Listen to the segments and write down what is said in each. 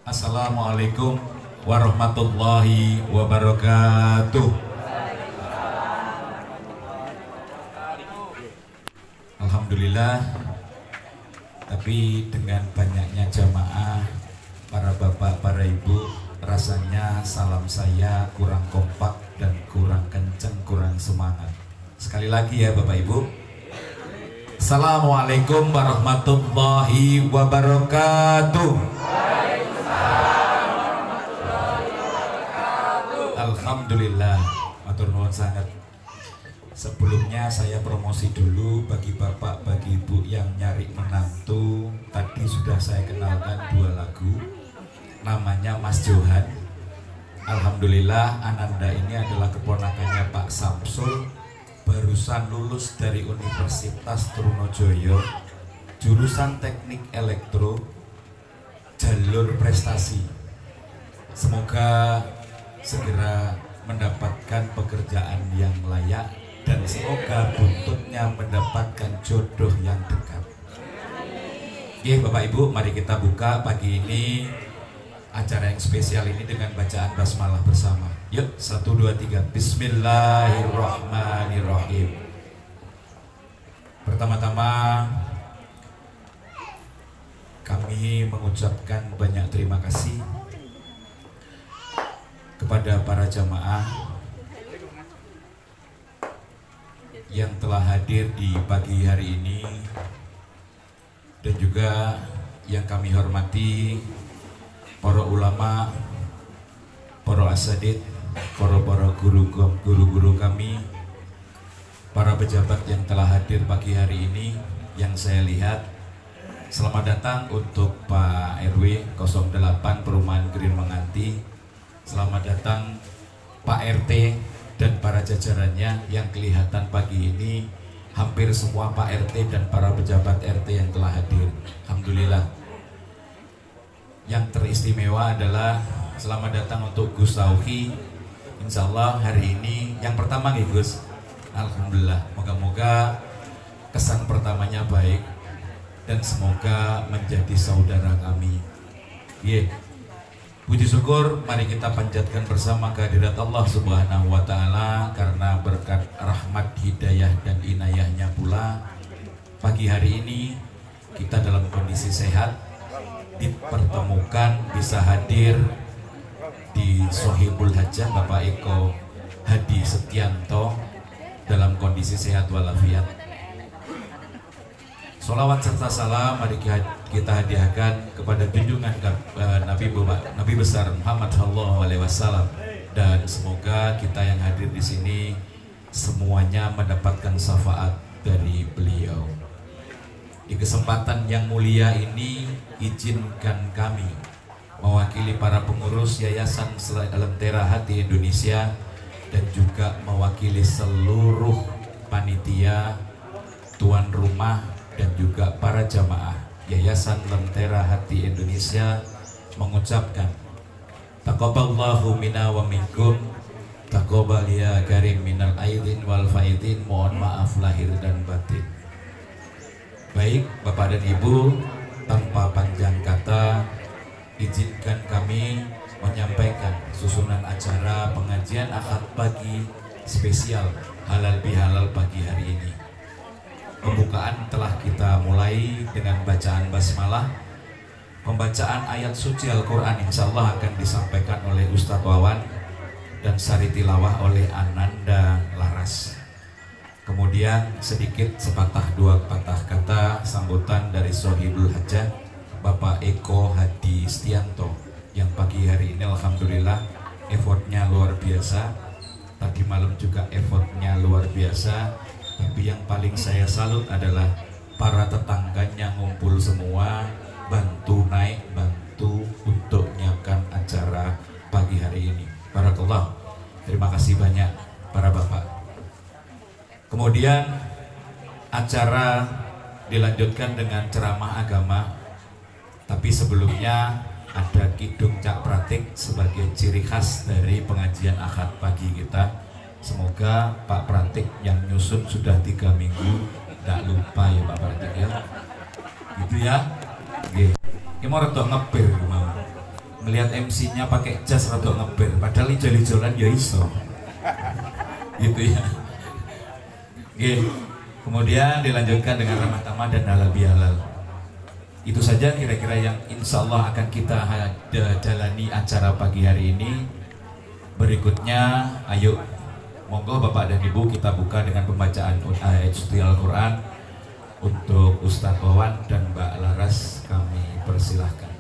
Assalamualaikum warahmatullahi wabarakatuh. Alhamdulillah, tapi dengan banyaknya jamaah, para bapak, para ibu, rasanya salam saya kurang kompak dan kurang kenceng, kurang semangat. Sekali lagi ya Bapak Ibu. Assalamualaikum warahmatullahi wabarakatuh. Alhamdulillah, matur nuwun sangat. Sebelumnya saya promosi dulu bagi bapak, bagi ibu yang nyari menantu. Tadi sudah saya kenalkan 2 lagu. Namanya Mas Johan. Alhamdulillah, Ananda ini adalah keponakannya Pak Samsul. Barusan lulus dari Universitas Trunojoyo, jurusan Teknik Elektro, jalur prestasi. Semoga segera mendapatkan pekerjaan yang layak dan semoga buntutnya mendapatkan jodoh yang dekat. Oke Bapak Ibu, mari kita buka pagi ini acara yang spesial ini dengan bacaan basmalah bersama. Yuk, 1, 2, 3. Bismillahirrahmanirrahim. Pertama-tama kami mengucapkan banyak terima kasih kepada para jamaah yang telah hadir di pagi hari ini, dan juga yang kami hormati para ulama, para asatidz, para guru-guru kami, para pejabat yang telah hadir pagi hari ini. Yang saya lihat, selamat datang untuk Pak RW 08 Perumahan Green Menganti. Selamat datang Pak RT dan para jajarannya yang kelihatan pagi ini. Hampir semua Pak RT dan para pejabat RT yang telah hadir. Alhamdulillah. Yang teristimewa adalah selamat datang untuk Gus Tauhi. Insya Allah hari ini yang pertama nih Gus. Alhamdulillah. Moga-moga kesan pertamanya baik dan semoga menjadi saudara kami. Puji syukur mari kita panjatkan bersama kehadirat Allah Subhanahu wa Ta'ala, karena berkat rahmat, hidayah dan inayahnya pula pagi hari ini kita dalam kondisi sehat, dipertemukan bisa hadir di Sohibul Hajah Bapak Eko Hadi Setianto dalam kondisi sehat walafiat. Sholawat serta salam mari kita hadiahkan kepada junjungan Nabi besar Muhammad sallallahu alaihi wasallam, dan semoga kita yang hadir di sini semuanya mendapatkan syafaat dari beliau. Di kesempatan yang mulia ini, izinkan kami mewakili para pengurus Yayasan Lentera Hati Indonesia dan juga mewakili seluruh panitia, tuan rumah dan juga para jamaah Yayasan Lentera Hati Indonesia mengucapkan taqabbalallahu minna wa minkum, taqabbal ya karim minal aidin wal faidin. Mohon maaf lahir dan batin. Baik Bapak dan Ibu, tanpa panjang kata, izinkan kami menyampaikan susunan acara pengajian akad pagi spesial halal bihalal pagi hari ini. Pembukaan telah kita mulai dengan bacaan basmalah. Pembacaan ayat suci Al-Quran insya Allah akan disampaikan oleh Ustadz Wawan dan sari tilawah oleh Ananda Laras. Kemudian sedikit sepatah dua patah kata sambutan dari Sohibul Hajah Bapak Eko Hadi Setianto yang pagi hari ini alhamdulillah effortnya luar biasa. Tadi malam juga effortnya luar biasa. Tapi yang paling saya salut adalah para tetangganya ngumpul semua, bantu naik, bantu untuk menyiapkan acara pagi hari ini. Barakallah. Terima kasih banyak para bapak. Kemudian acara dilanjutkan dengan ceramah agama. Tapi sebelumnya ada Kidung Cak Pratik sebagai ciri khas dari pengajian akad pagi kita. Semoga Pak Pratik yang nyusun sudah 3 minggu tidak lupa ya Pak Pratik ya. Gitu ya. Oke. Ini mau retok ngepir mau. melihat MC-nya pakai jas rada ngeber, padahal ijol-ijolan ya iso. Gitu ya. Oke. Kemudian dilanjutkan dengan ramah tamah dan halal bihalal. Itu saja kira-kira yang insya Allah akan kita jalani acara pagi hari ini. Berikutnya, ayo monggo Bapak dan Ibu kita buka dengan pembacaan ayat suci Al-Quran. Untuk Ustadz Wawan dan Mbak Laras kami persilahkan.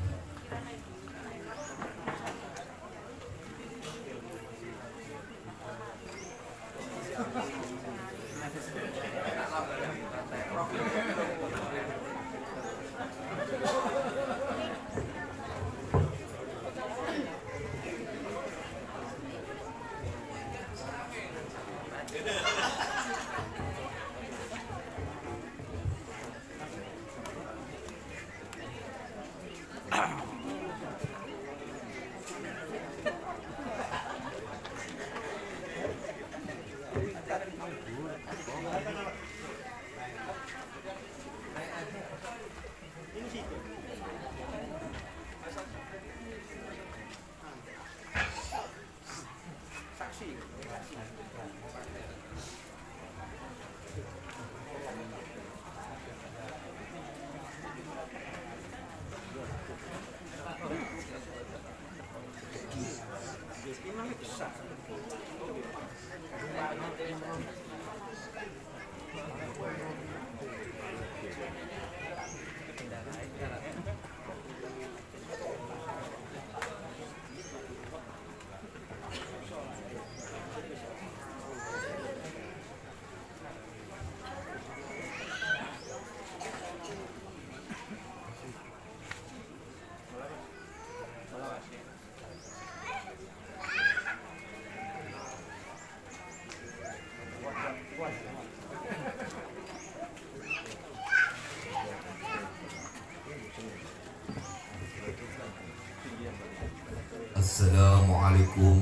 Assalamualaikum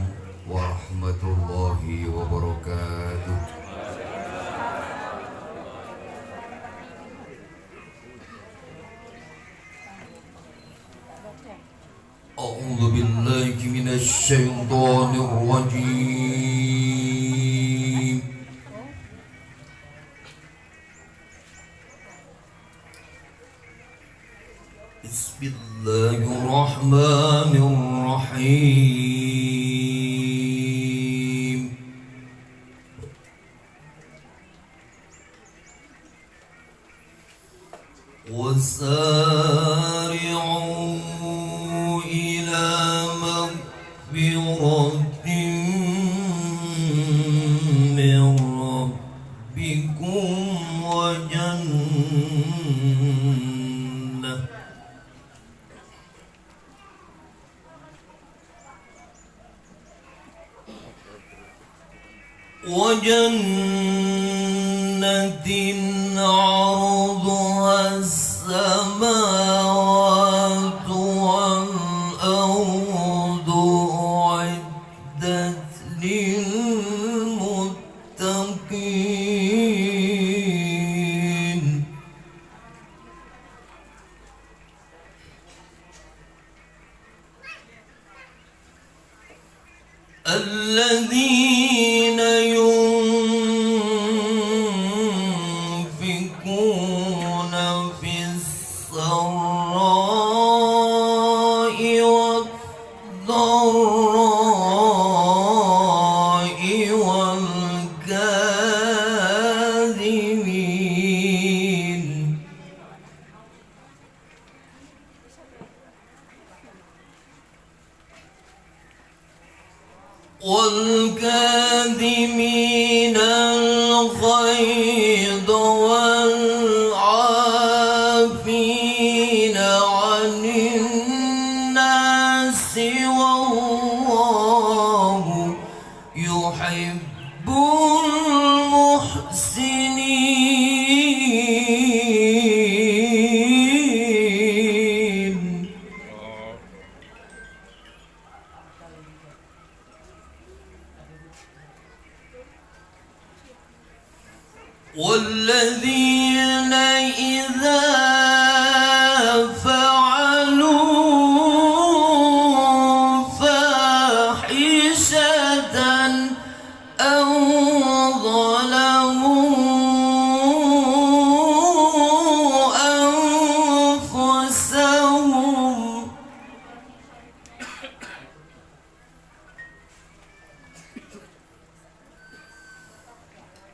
warahmatullahi wabarakatuh. A'udzu billahi minasy syaithanir rajim. Bismillahirrahmanirrahim. Wasari'u ila maghfiratin min rabbikum wa jannah عرضها السماوات والأرض أعدت للمتقين الذين ينفقون في السراء والضراء والكاظمين الغيظ والعافين عن الناس والله يحب المحسنين والذين إذا فعلوا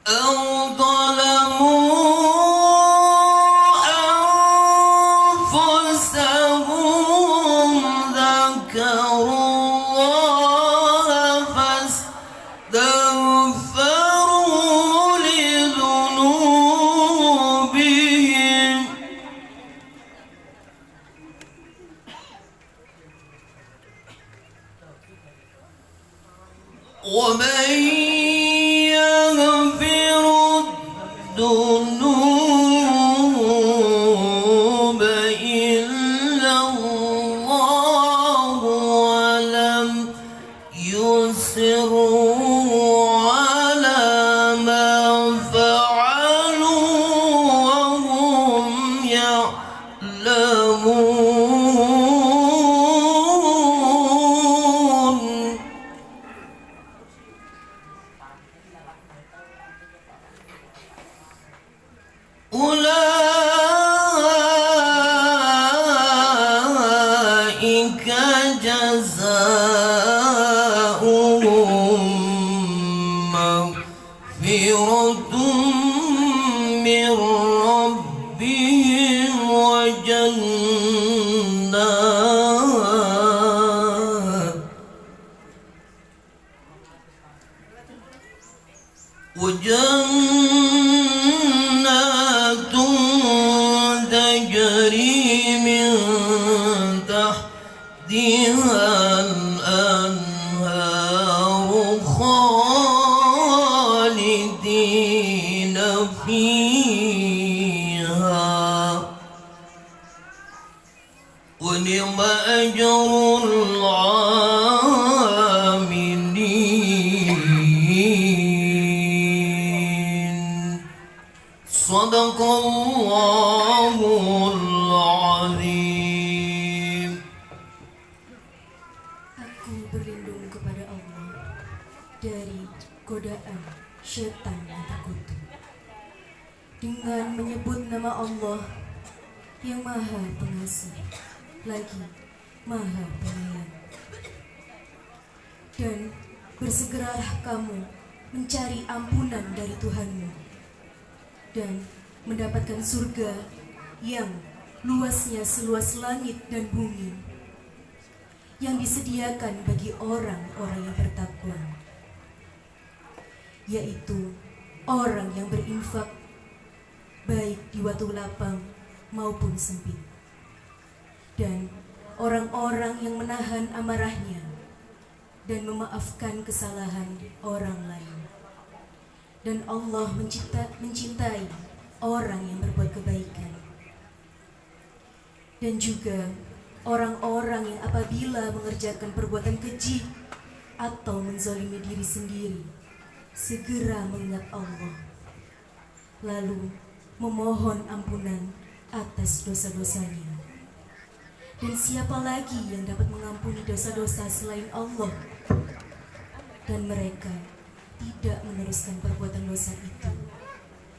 أو ظلموا أنفسهم ذكروا الله فاستغفروا لذنوبهم ومن يغفر الذنوب إلا الله ولم يصروا على ما فعلوا وهم يعلمون أولئك جزاؤهم مغفرة من ربهم وجنات تجري من تحتها الأنهار خالدين فيها ونعم أجر العاملين صدق الله العظيم. Aku berlindung kepada Allah dari godaan syaitan yang terkutuk dengan menyebut nama Allah yang Maha Pengasih lagi Maha Penyayang. Dan bersegeralah kamu mencari ampunan dari Tuhanmu dan mendapatkan surga yang luasnya seluas langit dan bumi, yang disediakan bagi orang-orang yang bertakwa, yaitu orang yang berinfak baik di waktu lapang maupun sempit, dan orang-orang yang menahan amarahnya dan memaafkan kesalahan orang lain. Dan Allah mencintai orang yang berbuat kebaikan, dan juga orang-orang yang apabila mengerjakan perbuatan keji atau menzalimi diri sendiri segera mengingat Allah, lalu memohon ampunan atas dosa-dosanya. Dan siapa lagi yang dapat mengampuni dosa-dosa selain Allah? Dan mereka tidak meneruskan perbuatan dosa itu,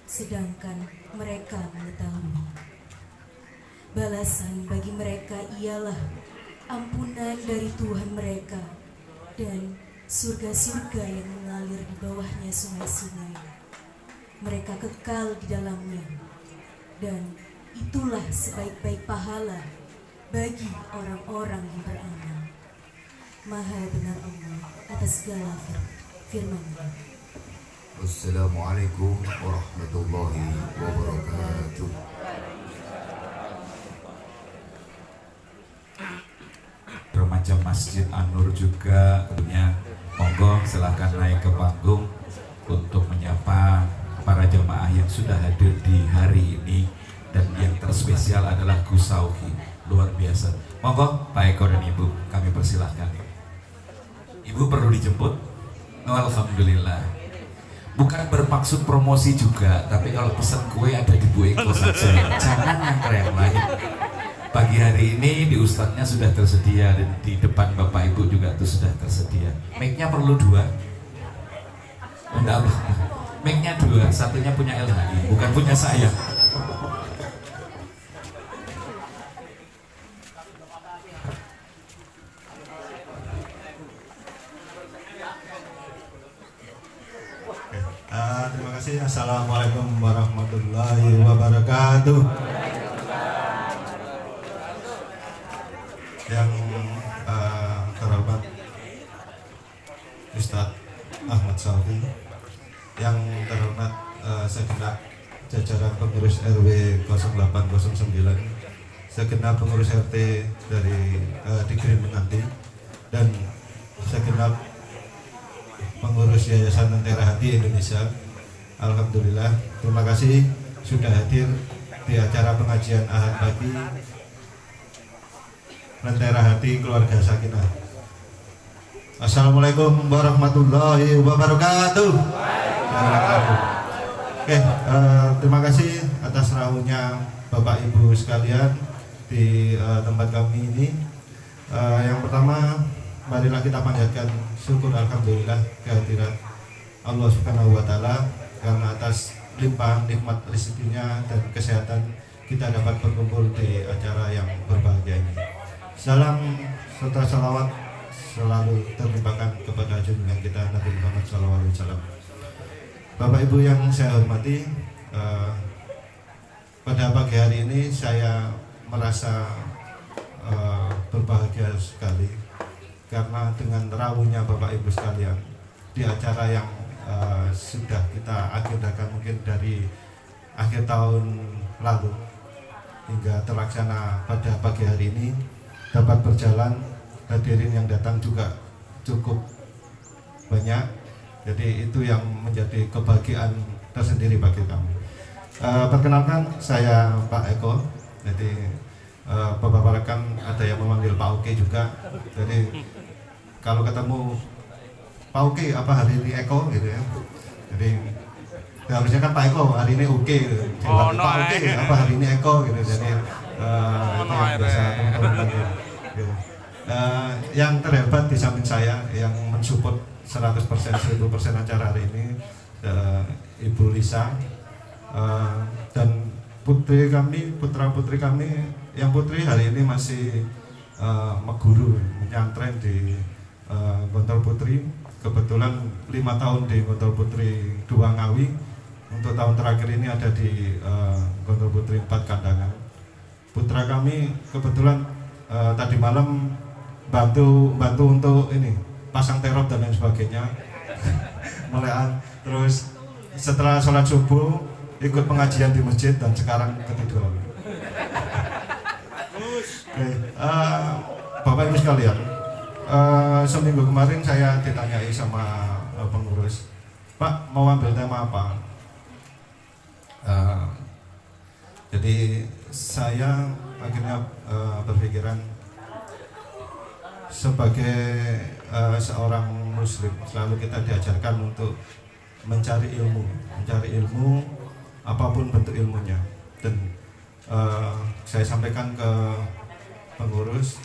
sedangkan mereka mengetahui. Balasan bagi mereka ialah ampunan dari Tuhan mereka dan surga-surga yang mengalir di bawahnya sungai-sungai. Mereka kekal di dalamnya, dan itulah sebaik-baik pahala bagi orang-orang yang beramal. Maha benar Allah atas segala firman-Nya. Wassalamualaikum warahmatullahi wabarakatuh. Remaja Masjid An-Nur juga tentunya monggo silahkan naik ke panggung untuk menyapa para jemaah yang sudah hadir di hari ini. Dan yang terspesial adalah Gus Sauki, luar biasa. Monggo Pak Eko dan Ibu, kami persilahkan. Ibu perlu dijemput? Oh, alhamdulillah. Bukan bermaksud promosi juga, tapi kalau pesan kue ada di Bu Eko saja, jangan nganter yang lain. Pagi hari ini di Ustadznya sudah tersedia, dan di depan Bapak Ibu juga itu sudah tersedia. Mic-nya perlu 2. Enggak apa. Mic-nya 2, satunya punya LHI, bukan punya saya. Terima kasih kasih. Assalamualaikum warahmatullahi wabarakatuh. Yang terhormat Ustadz Ahmad Saufi, yang terhormat segenap jajaran pengurus RW 0809, segenap pengurus RT dari di Green Menanti, dan segenap pengurus Yayasan Lentera Hati Indonesia. Alhamdulillah, terima kasih sudah hadir di acara pengajian Ahad pagi Lentera Hati Keluarga Sakinah. Assalamualaikum warahmatullahi wabarakatuh. Oke, terima kasih atas rawuhnya Bapak Ibu sekalian di tempat kami ini. Yang pertama, marilah kita panjatkan syukur alhamdulillah kehadirat Allah Subhanahu wa taala karena atas limpahan nikmat rezekinya dan kesehatan kita dapat berkumpul di acara yang berbahagia ini. Salam serta salawat selalu terlimpahkan kepada junjungan kita Nabi Muhammad SAW. Bapak Ibu yang saya hormati, pada pagi hari ini saya merasa berbahagia sekali karena dengan rawuhnya Bapak Ibu sekalian di acara yang sudah kita agendakan mungkin dari akhir tahun lalu hingga terlaksana pada pagi hari ini dapat berjalan. Hadirin yang datang juga cukup banyak, jadi itu yang menjadi kebahagiaan tersendiri bagi kami. Perkenalkan, saya Pak Eko. Jadi beberapa rekan ada yang memanggil Pak Oke juga. Jadi kalau ketemu Pak Oke apa hari ini Eko gitu ya. Jadi harusnya kan Pak Eko hari ini Oke gitu. Pak Oke apa hari ini Eko gitu. Jadi itu yang biasa teman-teman gitu. Yang terhebat di samping saya yang mensupport 100% 1000% acara hari ini, Ibu Lisa, dan putri kami, putra putri kami. Yang putri hari ini masih meguru menyantren di Gontor Putri. Kebetulan 5 tahun di Gontor Putri 2 Ngawi. Untuk tahun terakhir ini ada di Gontor Putri 4 Kandangan. Putra kami kebetulan tadi malam bantu untuk ini pasang terop dan lain sebagainya. Melean. Terus setelah sholat subuh ikut pengajian di masjid dan sekarang ketiduran. Oke, Bapak Ibu sekalian, seminggu kemarin saya ditanyai sama pengurus, Pak mau ambil tema apa? Jadi saya akhirnya berpikiran sebagai seorang muslim selalu kita diajarkan untuk mencari ilmu apapun bentuk ilmunya, dan saya sampaikan ke pengurus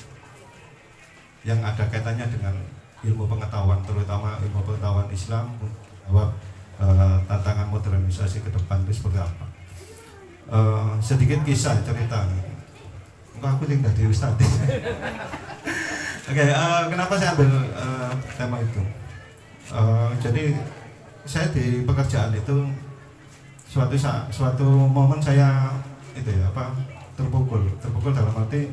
yang ada kaitannya dengan ilmu pengetahuan, terutama ilmu pengetahuan Islam, bahwa tantangan modernisasi ke depan itu seperti apa. Sedikit kisah cerita, aku tinggal di Ustadz. Oke, kenapa saya ambil tema itu? Jadi saya di pekerjaan itu suatu momen saya terpukul dalam arti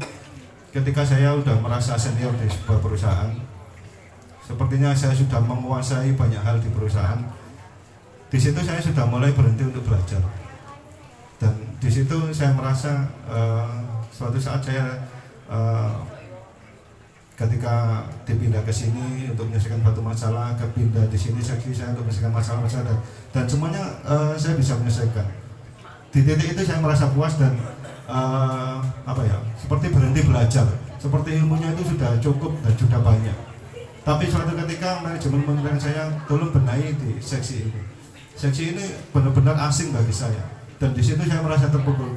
ketika saya udah merasa senior di sebuah perusahaan, sepertinya saya sudah menguasai banyak hal di perusahaan. Di situ saya sudah mulai berhenti untuk belajar, dan di situ saya merasa suatu saat saya ketika dipindah ke sini untuk menyelesaikan suatu masalah, kepindah di sini seksi saya untuk menyelesaikan masalah-masalah, dan semuanya saya bisa menyelesaikan. Di titik itu saya merasa puas dan seperti berhenti belajar, seperti ilmunya itu sudah cukup dan sudah banyak. Tapi suatu ketika manajemen mengatakan saya tolong benahi di seksi ini. Seksi ini benar-benar asing bagi saya, dan di situ saya merasa terpukul.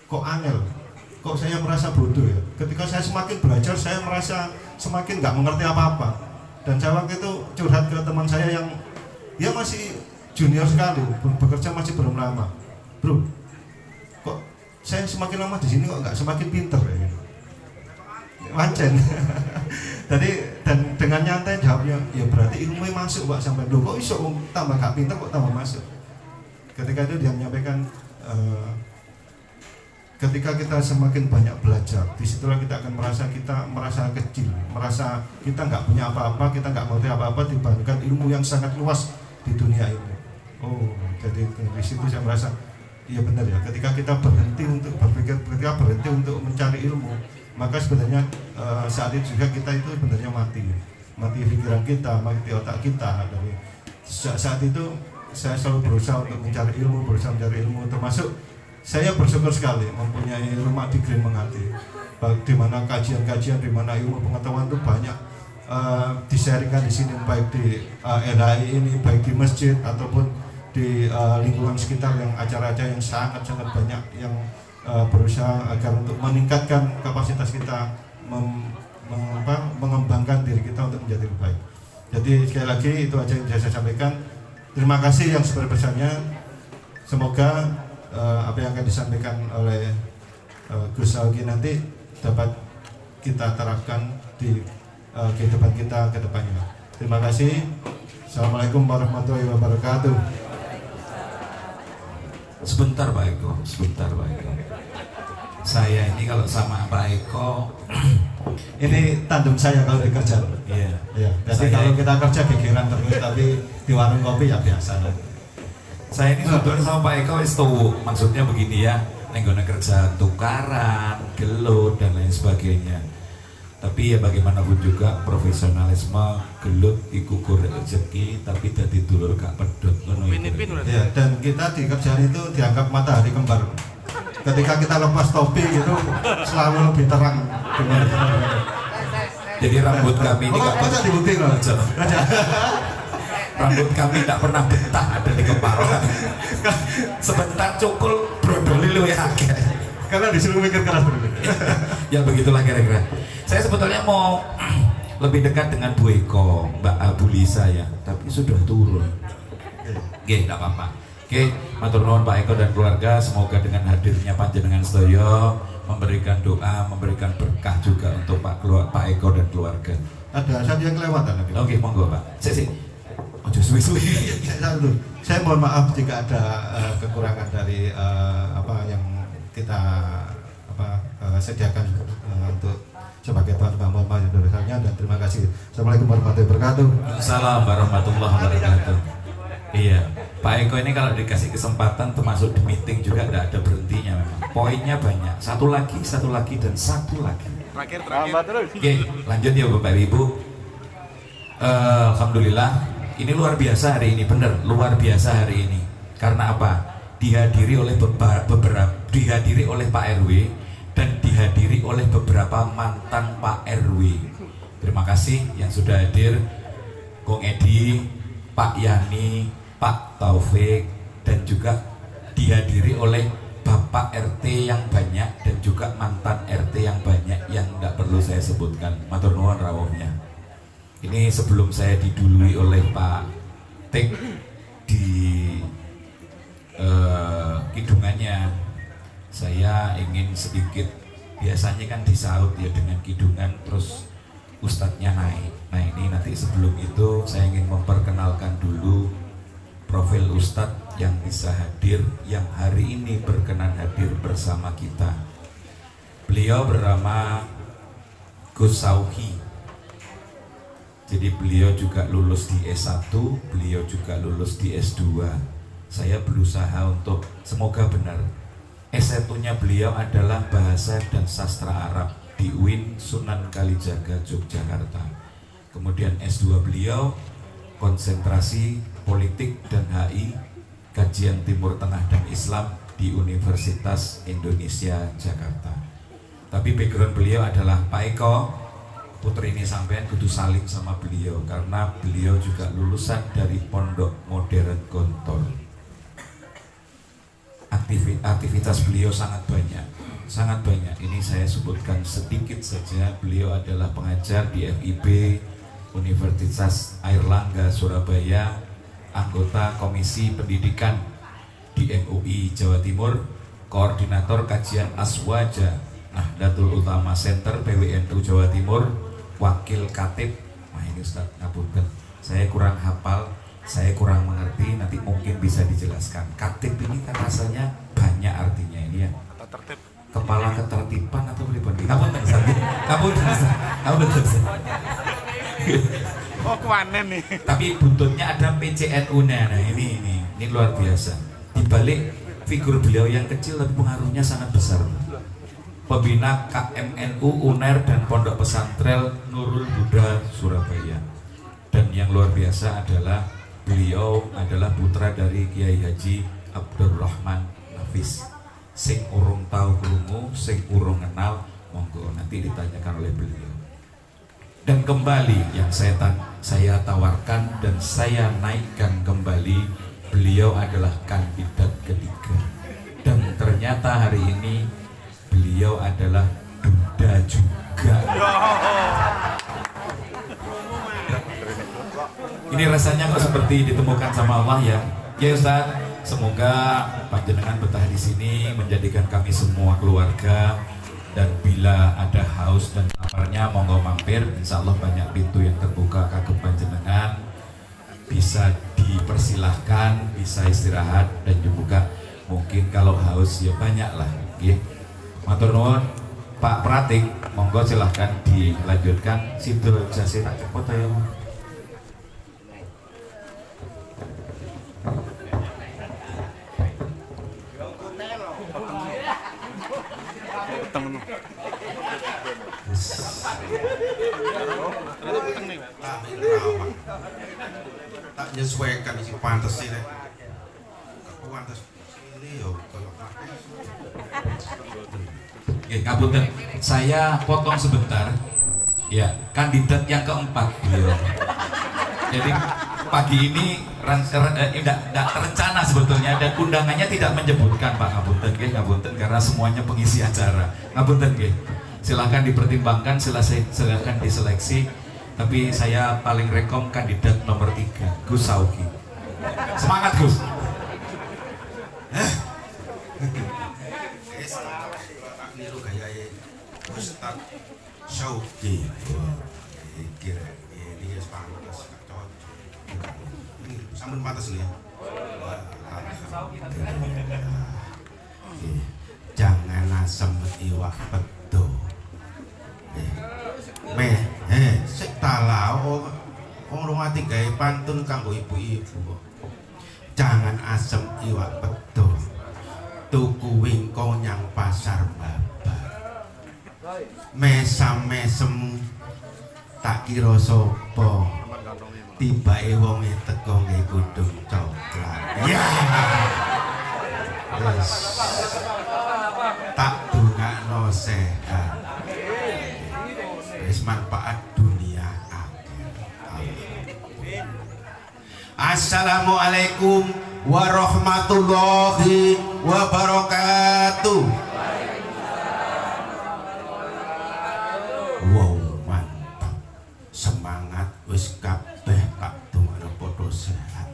Kok angel? Kok saya merasa bodoh ya? Ketika saya semakin belajar, saya merasa semakin nggak mengerti apa-apa. Dan saya waktu itu curhat ke teman saya yang dia masih junior sekali, bekerja masih belum lama. Bro, kok saya semakin lama di sini kok nggak semakin pinter ya? Wancen. Jadi Dan dengan nyantai jawabnya, ya berarti ilmu masuk Pak sampai loh kok iso tambah gak pinter kok tambah masuk. Ketika itu dia menyampaikan ketika kita semakin banyak belajar, disitulah kita akan merasa kecil, merasa kita nggak punya apa-apa, kita nggak mengerti apa-apa dibandingkan ilmu yang sangat luas di dunia ini. Oh, jadi di situ saya merasa iya benar ya. Ketika kita berhenti untuk berpikir, ketika berhenti untuk mencari ilmu, maka sebenarnya saat itu juga kita itu sebenarnya mati pikiran kita, mati otak kita. Dari saat itu saya selalu berusaha untuk mencari ilmu, termasuk saya bersyukur sekali mempunyai rumah di Green Mengati, di mana kajian-kajian, di mana ilmu pengetahuan itu banyak disaringkan di sini, baik di LHI ini, baik di masjid ataupun di lingkungan sekitar, yang acara-acara yang sangat-sangat banyak yang berusaha agar untuk meningkatkan kapasitas kita, mengembangkan diri kita untuk menjadi lebih baik. Jadi sekali lagi itu aja yang saya sampaikan. Terima kasih yang sebesar-besarnya. Semoga apa yang akan disampaikan oleh Gus Augi nanti dapat kita terapkan di kehidupan kita ke depannya. Terima kasih. Assalamualaikum warahmatullahi wabarakatuh. Sebentar Pak Eko. Saya ini kalau sama Pak Eko ini tandem saya kalau dikerja. iya. Ya, jadi kalau kita kerja gegeran terus, tapi di warung kopi ya biasa. Saya ini sebetulnya sama Pak Eko wis tuh, maksudnya begini ya, nenggone kerja tukaran, gelut dan lain sebagainya. Tapi ya bagaimanapun juga profesionalisme gelut iku golek rezeki, tapi dadi dulur gak pedhot ngono ya. Dan kita di kerjaan itu dianggap matahari kembar. Ketika kita lepas topi itu selalu lebih terang. Jadi rambut kami ini masa dibukti loh. Rambut kami tidak pernah betah ada di kepala. Sebentar cukul brodoli lu ya. Karena disuruh mikir keras dulu. Ya begitulah kira-kira. Saya sebetulnya mau lebih dekat dengan Bu Eko, Mbak Abu Lisa ya, tapi sudah turun. Oke, tidak apa-apa. Oke, matur nuwun Pak Eko dan keluarga, semoga dengan hadirnya panjenengan sedaya memberikan doa, memberikan berkah juga untuk Pak Eko dan keluarga. Ada satu yang kelewatan lagi. Oke, monggo Pak. Sik. Ojo suwi-suwi. Saya mohon maaf jika ada kekurangan dari apa yang kita sediakan untuk sebagai tuan rumah Indonesia, dan terima kasih. Assalamualaikum warahmatullahi wabarakatuh. Assalamualaikum warahmatullahi wabarakatuh. Iya, Pak Eko ini kalau dikasih kesempatan termasuk di meeting juga tidak ada berhentinya memang. Poinnya banyak. Satu lagi dan satu lagi. Terakhir. Oke, lanjut ya Bapak Ibu. Alhamdulillah, ini luar biasa hari ini, bener luar biasa hari ini. Karena apa? Dihadiri oleh dihadiri oleh Pak RW dan dihadiri oleh beberapa mantan Pak RW. Terima kasih yang sudah hadir, Kong Edi, Pak Yani, Pak Taufik, dan juga dihadiri oleh Bapak RT yang banyak dan juga mantan RT yang banyak yang tidak perlu saya sebutkan. Matur nuwun rawuhnya. Ini sebelum saya didului oleh Pak Tik di kidungannya, saya ingin sedikit, biasanya kan disaut ya dengan kidungan terus ustadznya naik. Nah ini nanti sebelum itu saya ingin memperkenalkan dulu profil ustadz yang bisa hadir, yang hari ini berkenan hadir bersama kita. Beliau bernama Gus Sauhi. Jadi beliau juga lulus di S1, beliau juga lulus di S2. Saya berusaha untuk semoga benar. S1-nya beliau adalah Bahasa dan Sastra Arab di UIN Sunan Kalijaga, Yogyakarta. Kemudian S2 beliau konsentrasi politik dan HI, kajian Timur Tengah dan Islam di Universitas Indonesia Jakarta. Tapi background beliau adalah Pak Eko, putri ini sampean kudu saling sama beliau karena beliau juga lulusan dari Pondok Modern Gontor. Aktivitas beliau sangat banyak. Ini saya sebutkan sedikit saja. Beliau adalah pengajar di FIB Universitas Airlangga Surabaya, anggota Komisi Pendidikan di MUI Jawa Timur, koordinator kajian Aswaja Nahdlatul Ulama Center PWNU Jawa Timur, wakil katib Wah ini Ustaz, ngapunten. Saya kurang hafal, saya kurang mengerti, nanti mungkin bisa dijelaskan. Katib ini kan rasanya banyak artinya ini ya. Kepala ketertiban atau pribadi. Ngapunten Ustaz. Ngapunten Ustaz. Ngapunten Ustaz. Oh kewanen nih. Tapi buntutnya ada PCNU-nya. Nah ini luar biasa. Di balik figur beliau yang kecil tapi pengaruhnya sangat besar. Pembina KMNU, UNER dan Pondok Pesantren Nurul Huda Surabaya. Dan yang luar biasa adalah beliau adalah putra dari Kiai Haji Abdurrahman Nafis. Sing urung tahu krungu, sing urung kenal, monggo nanti ditanyakan oleh beliau. Dan kembali yang saya tawarkan dan saya naikkan kembali, beliau adalah kandidat ketiga. Dan ternyata hari ini beliau adalah duda juga. Ini rasanya kok seperti ditemukan sama Allah ya. Ya Ustaz, semoga panjenengan betah di sini menjadikan kami semua keluarga. Dan bila ada haus dan laparnya monggo mampir, insya Allah banyak pintu yang terbuka kagem panjenengan, bisa dipersilahkan, bisa istirahat dan juga mungkin kalau haus ya banyak lah nggih. Matur nuwun Pak Pratik, monggo silahkan dilanjutkan. Situ jase tak cepot ya. Tak menyesuaikan isi pantas ini. Aku pantas ini yo kalau ngapunten, saya potong sebentar. Ya, kandidat yang keempat beliau. Jadi pagi ini tidak terencana sebetulnya dan undangannya tidak menyebutkan Pak ngapunten karena semuanya pengisi acara. Ngapunten nggih. Silahkan dipertimbangkan, silahkan diseleksi. Tapi saya paling rekom kandidat nomor 3, Gus Sauki. Semangat Gus. niru gaya Ustaz Sauki. Kira ini ya pantas cocok. Sampun pantas ya. Jangan asem iwak pedo. Sik talau wong ati gawe pantun kanggo ibu-ibu. Jangan asem iwak pedo. Tuku wingko nyang pasar babar. Mesam-mesem tak kira sapa. Tibake wonge teko nggih kudung coklat. Ya. Wes. Tak dongakno sehat. Wis manfaat dunia akhirat. Assalamualaikum warahmatullahi wabarakatuh. Wow, mantap. Semangat wis kabeh tak dongakno padha sehat.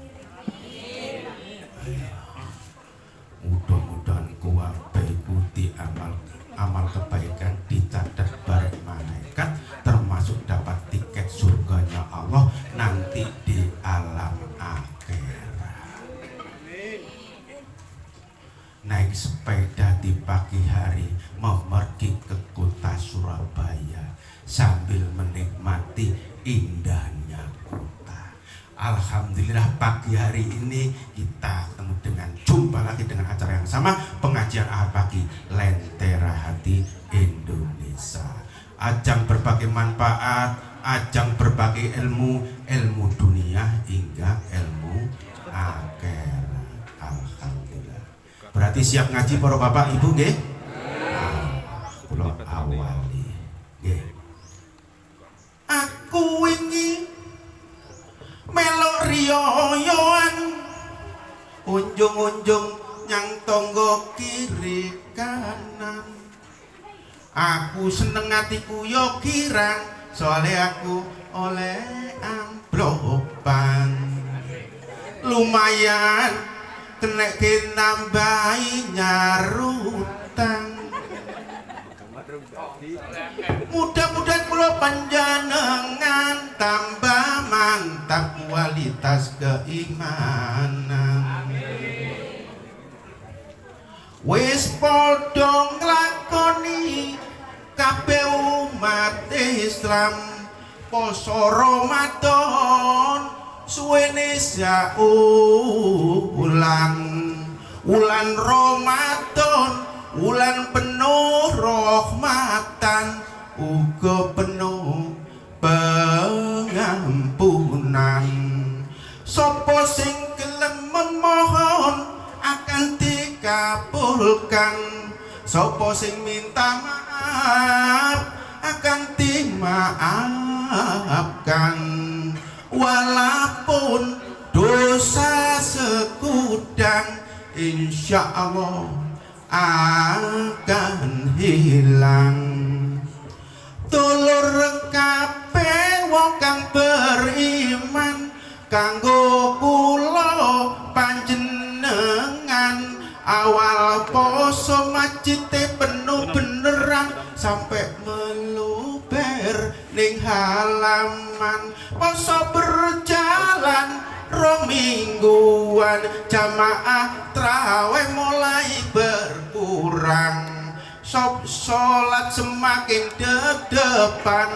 Mudah-mudahan kuwabe ikuti amal kebaikan dicatat bareng malaikat, termasuk dapat tiket surganya Allah nanti di alam akhirat. Naik sepeda di pagi hari mau pergi ke kota Surabaya sambil menikmati indahnya kota. Alhamdulillah pagi hari ini kita ketemu dengan jumpa lagi dengan acara yang sama, pengajian ahad pagi Lentera Hati Indonesia. Ajang berbagi manfaat, ajang berbagi ilmu dunia hingga ilmu akhirat. Alhamdulillah. Berarti siap ngaji para bapak ibu nggih? Kula awali nggih. Aku wingi melok riyoyoan unjung-unjung nyang tonggo kiri kanan. Aku seneng atiku yo kirang soalnya aku oleh amplopan. Lumayan kena nambahi nyarutang. Mudah-mudahan kula panjenengan tambah kualitas keimanan. Wis padha nglakoni kabeh umat Islam poso Ramadan suwene saulan. Wulan Ramadan wulan penuh rahmatan uga penuh pengampunan. Sapa sing gelem memohon akan dikabulkan, sapa sing minta maaf akan dimaafkan. Walaupun dosa sekudang, insya Allah akan hilang. Dulur kabeh wong kang beriman, kanggo kula panjenengan awal poso masjid penuh beneran sampai meluber ning halaman. Poso berjalan rong mingguan, jamaah traweh mulai berkurang. Sholat semakin depan,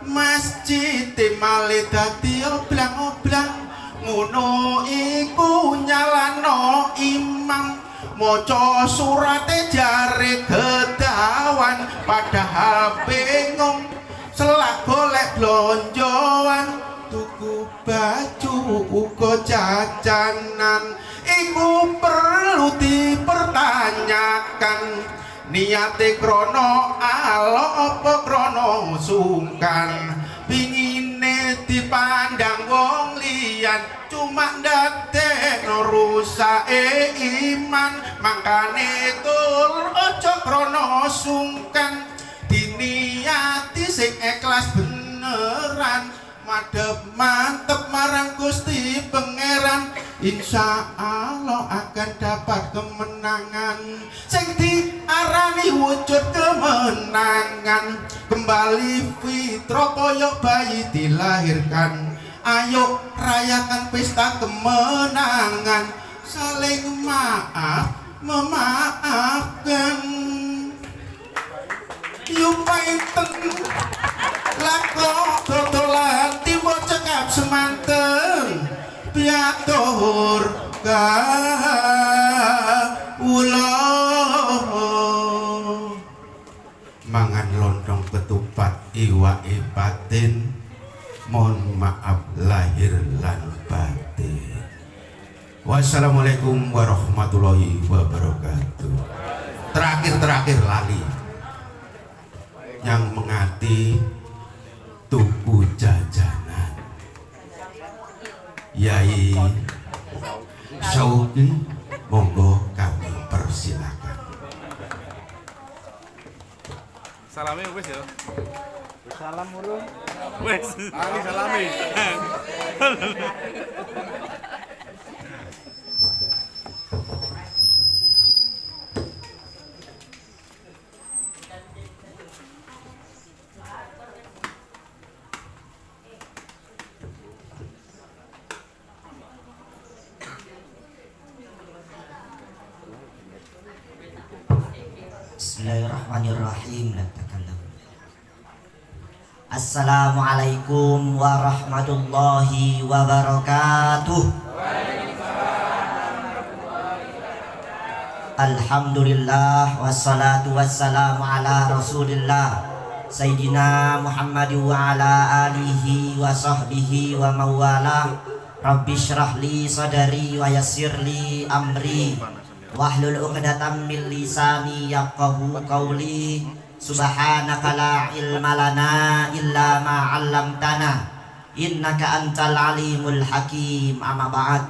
masjid malah dadi oblang-oblang. Ngono iku nyalano imam, maca surate jare gedawan, padahal bingung selak golek blonjoan. Tuku baju uga jajanan iku perlu dipertanyakan. Niate krono Allah apa krono sungkan? Pingine dipandang wong liyan, cuma ndadekno rusake iman. Mangkane tur aja krono sungkan, diniati sing ikhlas beneran. Madhep mantep marang Gusti Pangeran, insya Allah akan dapat kemenangan. Sing diarani wujud kemenangan, kembali fitrah koyok bayi dilahirkan. Ayo rayakan pesta kemenangan, saling maaf memaafkan. Yupaiten lakok dodolan timbo cekap semanten piatur kawula. Mangan lontong ketupat iwake batin, mohon maaf lahir lan batin. Wassalamualaikum warahmatullahi wabarakatuh. Terakhir lali yang mengati tuku jajanan Yai Syauqi, monggo kami persilakan. Salame wis ya. Salam urung. Wis. Ali salame. Bismillahirrahmanirrahim. Assalamualaikum warahmatullahi wabarakatuh. Alhamdulillah wassalatu wassalamu ala rasulillah Sayyidina Muhammad wa ala alihi wa sahbihi wa mawala. Rabbi syrah li sadari wa yassir li amri wahlul 'uqdatam min lisani yafqahu qawli. Subhanaka la ilma lana illa ma 'allamtana innaka antal alimul hakim. Amma ba'd.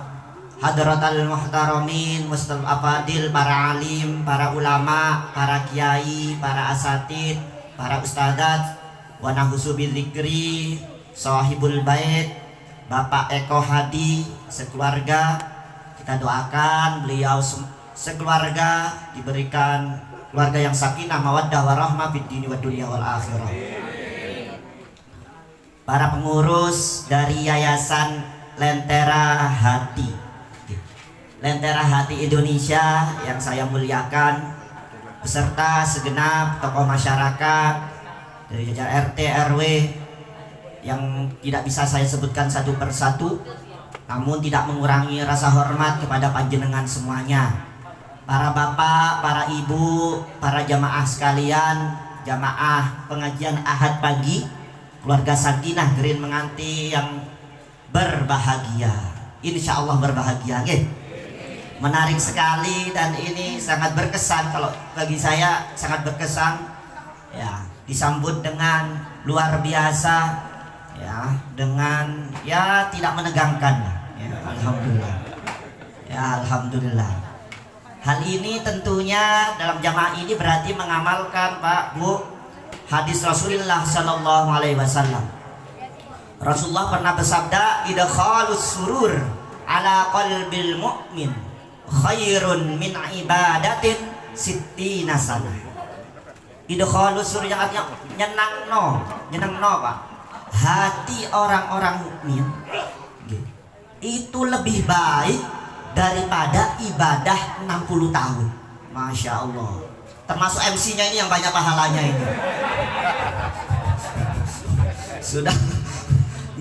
Hadratal muhtaramin mustal afadil, para alim, para ulama, para kiai, para asatid, para ustadzat, wa nahusu bil dzikri sahibul bait Bapak Eko Hadi sekeluarga. Kita doakan beliau sekeluarga diberikan keluarga yang sakinah mawaddah warahmah fid dini wad dunya wal akhirah. Para pengurus dari Yayasan Lentera Hati. Lentera Hati Indonesia yang saya muliakan, beserta segenap tokoh masyarakat dari jajar RT RW yang tidak bisa saya sebutkan satu persatu, namun tidak mengurangi rasa hormat kepada panjenengan semuanya. Para bapak, para ibu, para jamaah sekalian, jamaah pengajian Ahad pagi, keluarga Sakinah Green Menganti yang berbahagia. Insya Allah berbahagia, nggih. Menarik sekali dan ini sangat berkesan, kalau bagi saya sangat berkesan ya, disambut dengan luar biasa ya, dengan ya tidak menegangkan ya, alhamdulillah ya, alhamdulillah. Hal ini tentunya dalam jamaah ini berarti mengamalkan Pak Bu hadis Rasulullah Sallallahu Alaihi Wasallam. Rasulullah pernah bersabda, idkhalus surur ala qalbil mu'min khairun min ibadatin sittina sana. Idkhalus surur yang artinya nyenangno Pak, hati orang-orang mukmin itu lebih baik daripada ibadah 60 tahun. Masya Allah. Termasuk MC-nya ini yang banyak pahalanya ini. Sudah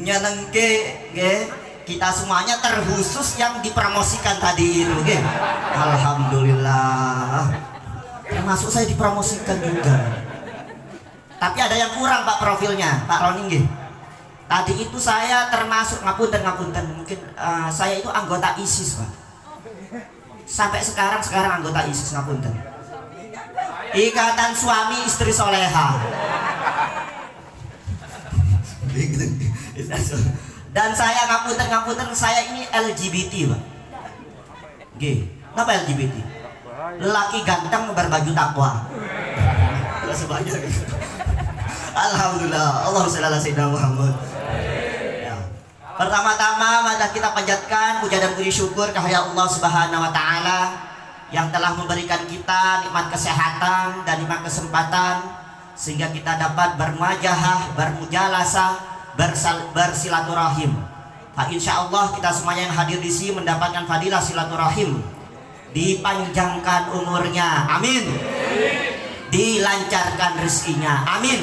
nyenengke kita semuanya, terkhusus yang dipromosikan tadi itu, alhamdulillah. Termasuk saya dipromosikan juga. Tapi ada yang kurang Pak profilnya, Pak Roni. Tadi itu saya termasuk ngapunten, mungkin saya itu anggota ISIS Pak. Sampai sekarang anggota ISIS, ngapunten. Ikatan Suami Istri Soleha. Dan saya ngapunten, saya ini LGBT Pak. Kenapa LGBT? Lelaki ganteng berbaju takwa. Sebanyak. Alhamdulillah. Allahumma shalli ala sayyidina Muhammad. Ya. Pertama-tama mari kita panjatkan puja dan puji syukur kehadirat Allah Subhanahu wa taala yang telah memberikan kita nikmat kesehatan dan nikmat kesempatan sehingga kita dapat bermuajahah, bermujalasah, bersilaturahim. Insya Allah kita semuanya yang hadir di sini mendapatkan fadilah silaturahim, dipanjangkan umurnya, amin. Dilancarkan rezekinya, amin.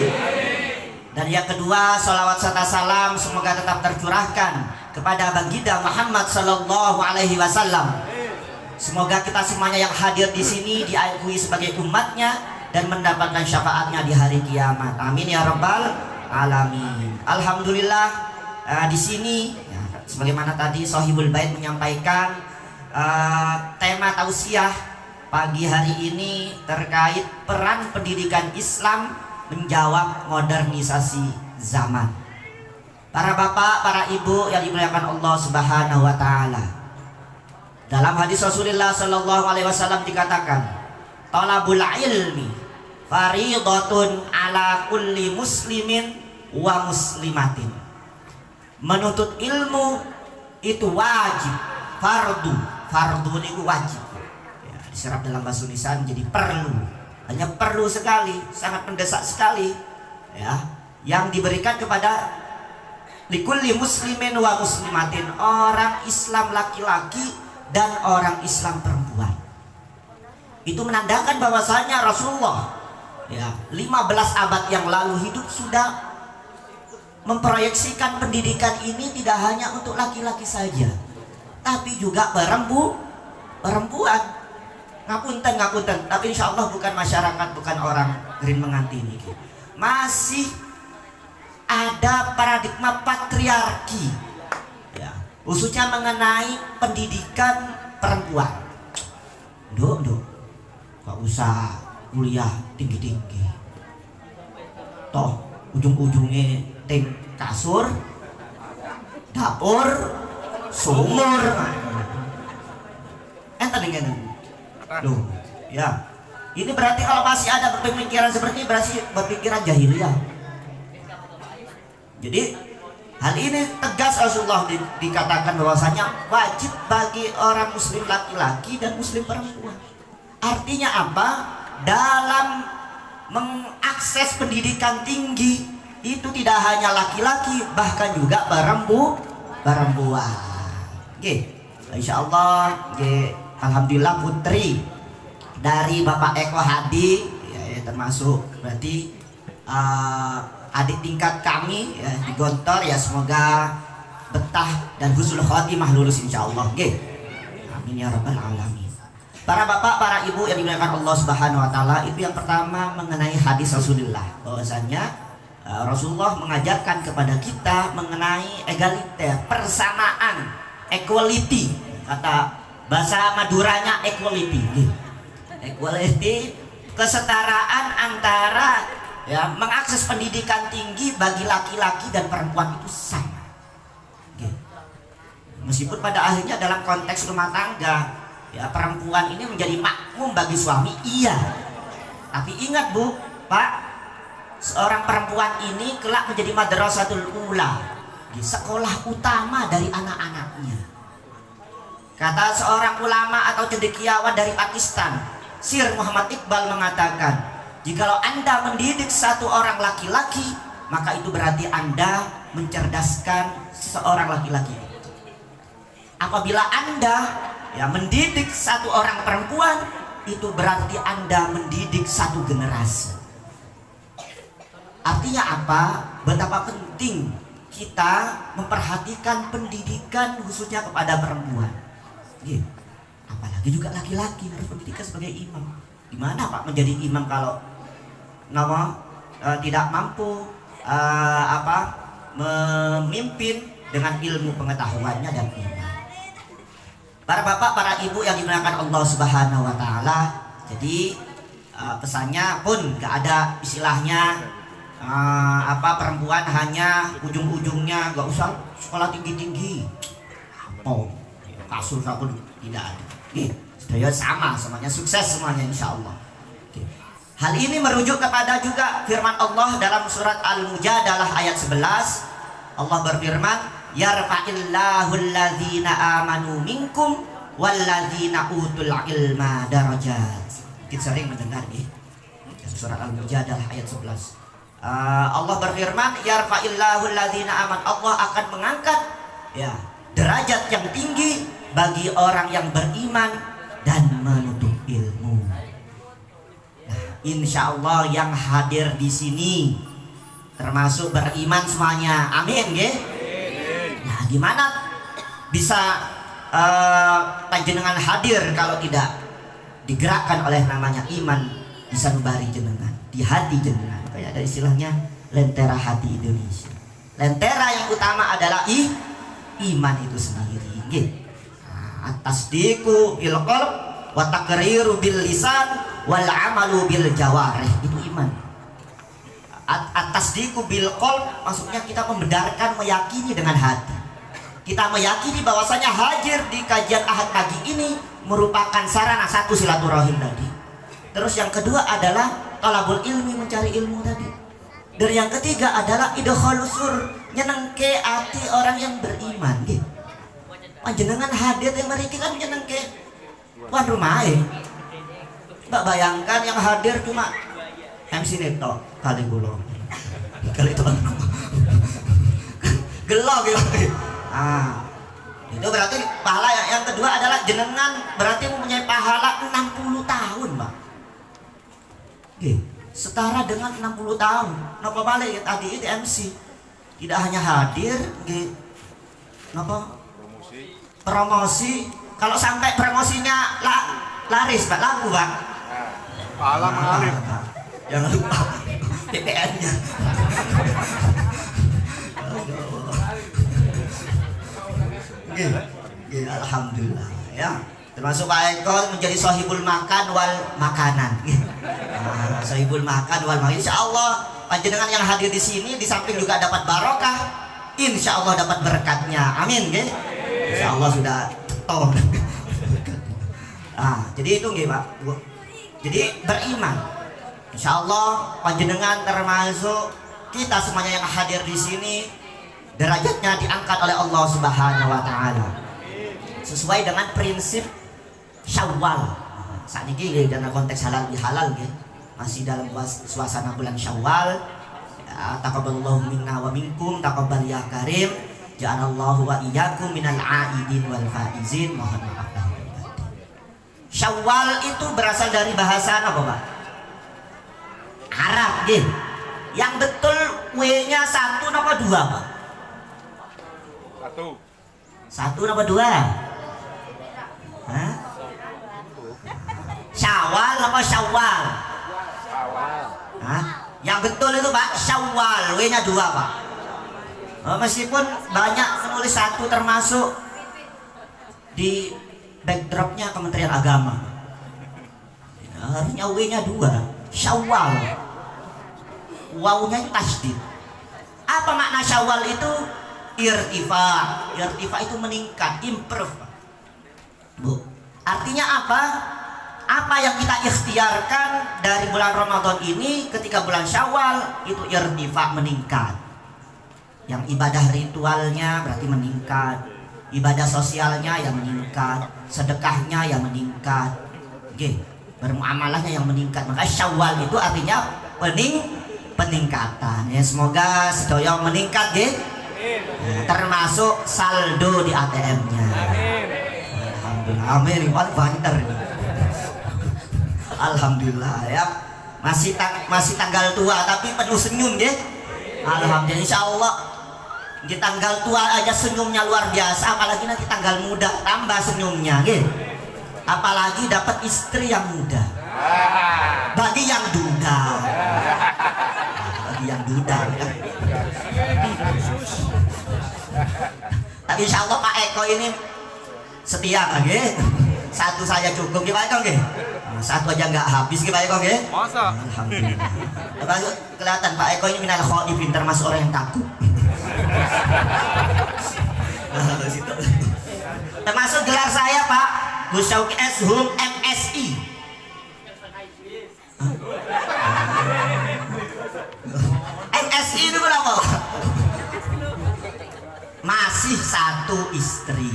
Dan yang kedua, salawat serta salam semoga tetap tercurahkan kepada baginda Muhammad Sallallahu Alaihi Wasallam. Semoga kita semuanya yang hadir di sini diakui sebagai umatnya dan mendapatkan syafaatnya di hari kiamat, amin ya rabbal alamin. Alhamdulillah di sini ya, sebagaimana tadi Sohibul Bait menyampaikan tema tausiah pagi hari ini terkait peran pendidikan Islam menjawab modernisasi zaman. Para bapak, para ibu yang dimuliakan Allah Subhanahu wa taala. Dalam hadis Rasulullah sallallahu alaihi wasallam dikatakan, "Talabul ilmi fariidatun ala kulli muslimin wa muslimatin." Menuntut ilmu itu wajib, fardu itu wajib. Ya, diserap dalam bahasa Indonesia menjadi perlu. Hanya perlu sekali, sangat mendesak sekali ya, yang diberikan kepada likulli muslimin wa muslimatin, orang Islam laki-laki dan orang Islam perempuan. Itu menandakan bahwasanya Rasulullah ya 15 abad yang lalu hidup sudah memproyeksikan pendidikan ini tidak hanya untuk laki-laki saja, tapi juga perempuan. Ngapunten, tapi insya Allah bukan masyarakat, bukan orang Green Menganti ini. Masih ada paradigma patriarki ya, khususnya mengenai pendidikan perempuan. Gak usah kuliah tinggi-tinggi, toh ujung-ujungnya ting kasur, dapur, sumur. Dengan loh, ya. Ini berarti kalau masih ada pemikiran seperti ini berarti berpikiran jahiliyah. Jadi hal ini tegas Rasulullah dikatakan bahwasanya wajib bagi orang muslim laki-laki dan muslim perempuan. Artinya apa? Dalam mengakses pendidikan tinggi itu tidak hanya laki-laki, bahkan juga perempuan. Oke, insyaallah alhamdulillah putri dari Bapak Eko Hadi ya, termasuk berarti adik tingkat kami ya, di Gontor ya, semoga betah dan husnul khotimah lulus insyaallah. Oke. Amin ya rabbal alamin. Para bapak, para ibu yang dimuliakan Allah Subhanahu wa taala, itu yang pertama mengenai hadis Rasulullah, bahwasanya Rasulullah mengajarkan kepada kita mengenai egaliter, persamaan, equality. Kata bahasa Maduranya equality. Equality, kesetaraan antara ya mengakses pendidikan tinggi bagi laki-laki dan perempuan itu sama. Meskipun pada akhirnya dalam konteks rumah tangga ya perempuan ini menjadi makmum bagi suami, iya. Tapi ingat Bu, Pak, seorang perempuan ini kelak menjadi madrasatul ula, sekolah utama dari anak-anaknya. Kata seorang ulama atau cendekiawan dari Pakistan, Sir Muhammad Iqbal mengatakan, jikalau Anda mendidik satu orang laki-laki, maka itu berarti Anda mencerdaskan seorang laki-laki. Apabila Anda ya mendidik satu orang perempuan, itu berarti Anda mendidik satu generasi. Artinya apa? Betapa penting kita memperhatikan pendidikan khususnya kepada perempuan. Apalagi juga laki-laki harus pendidikan sebagai imam. Gimana Pak menjadi imam kalau tidak mampu memimpin dengan ilmu pengetahuannya dan iman. Para bapak, para ibu yang dimuliakan Allah Subhanahu wa taala. Jadi pesannya pun gak ada istilahnya perempuan hanya ujung-ujungnya gak usah sekolah tinggi-tinggi. Kasus pun tidak ada. Sedaya sama semuanya, sukses semuanya insyaallah. Hal ini merujuk kepada juga firman Allah dalam surat Al-Mujadalah ayat 11. Allah berfirman, yarfa'illahu alladzina amanu minkum walladzina utul ilma darajat. Kita sering mendengar surat Al-Mujadalah ayat 11. Allah berfirman, yarfa'illahu alladzina amanu, Allah akan mengangkat ya derajat yang tinggi bagi orang yang beriman dan menuntut ilmu. Nah, insyaallah yang hadir di sini termasuk beriman semuanya. Amin nggih. Nah, gimana bisa panjenengan hadir kalau tidak digerakkan oleh namanya iman di sanubari jenengan, di hati jenengan. Kayak ada istilahnya lentera hati Indonesia. Lentera yang utama adalah iman itu sendiri. Nggih. At-tasdiqu bil qalb wa taqriru bil lisan wal amalu bil jawarih, itu iman. At-tasdiqu bil qalb maksudnya kita membenarkan, meyakini dengan hati. Kita meyakini bahwasanya hadir di kajian Ahad pagi ini merupakan sarana satu silaturahim tadi. Terus yang kedua adalah talabul ilmi, mencari ilmu tadi. Dan yang ketiga adalah idkhalus sur, nyenengke hati orang yang beriman nggih. Panjenengan hadir yang mriki kan nyenengke tuan rumah. Mbak bayangkan yang hadir cuma MC Neto kali kula. Kali tuan rumah. Gelo gitu. Itu berarti pahala yang kedua adalah jenengan berarti mempunyai pahala 60 tahun, Mbak. Oke, setara dengan 60 tahun. Napa balik tadi itu MC. Tidak hanya hadir, nggih. Napa? Promosi. Kalau sampai promosinya laris, Pak, laku, Pak. Pahala mengalir. Jangan lupa PPN-nya. Alhamdulillah ya. Termasuk Pak Eko menjadi sahibul makan wal makanan. Sahibul makan wal makanan. Insyaallah panjenengan yang hadir di sini di samping juga dapat barokah, insyaallah dapat berkatnya. Amin nggih. Insyaallah sudah toh. Jadi itu nggih Pak. Jadi beriman. Insyaallah panjenengan termasuk kita semuanya yang hadir di sini derajatnya diangkat oleh Allah Subhanahu wa taala. Sesuai dengan prinsip Syawal. Saat ini dalam konteks halal bihalal ya. Masih dalam suasana bulan Syawal. Taqabbalallahu minna wa minkum, taqabbal ya karim. Ja'alallahu wa iyyakum minal aidin wal faizin. Mohon maaf lahir batin. Syawal itu berasal dari bahasa apa, Pak? Arab, nggih. Yang betul W-nya 1 apa 2, Pak? 1 apa 2? Hah? Syawal apa Syawal? Hah? Yang betul itu, Pak, Syawal, W-nya 2, Pak. Meskipun banyak menulis 1 termasuk di backdropnya Kementerian Agama. Harusnya W-nya 2, Syawal. Wawunya itu tasdid. Apa makna Syawal itu? Irtifa. Irtifa itu meningkat, improve, Bu. Artinya apa? Apa yang kita ikhtiarkan dari bulan Ramadan ini ketika bulan Syawal itu irtifa, meningkat. Yang ibadah ritualnya berarti meningkat, ibadah sosialnya yang meningkat, sedekahnya yang meningkat, oke, bermuamalahnya yang meningkat. Maka Syawal itu artinya peningkatan. Ya, semoga sedaya meningkat, nggih. Termasuk saldo di ATM-nya. Alhamdulillah. Amin. Wal banter. Alhamdulillah ya. Masih tanggal tua tapi penuh senyum, nggih. Alhamdulillah, insyaallah. Di tanggal tua aja senyumnya luar biasa, apalagi nanti tanggal muda tambah senyumnya, nggih. Apalagi dapat istri yang muda. Bagi yang duda. Bagi yang duda ya. Tapi insya Allah Pak Eko ini setia, nggih. 1 saja cukup, Pak Eko, nggih. 1 aja nggak habis, Pak Eko, nggih. Masa? Alhamdulillah. Tapi kelihatan Pak Eko ini minal khaifin, termasuk orang yang takut. Termasuk gelar saya, Pak, Gus Syauqi S. Hum MSI. MSI itu berapa? Masih 1 istri.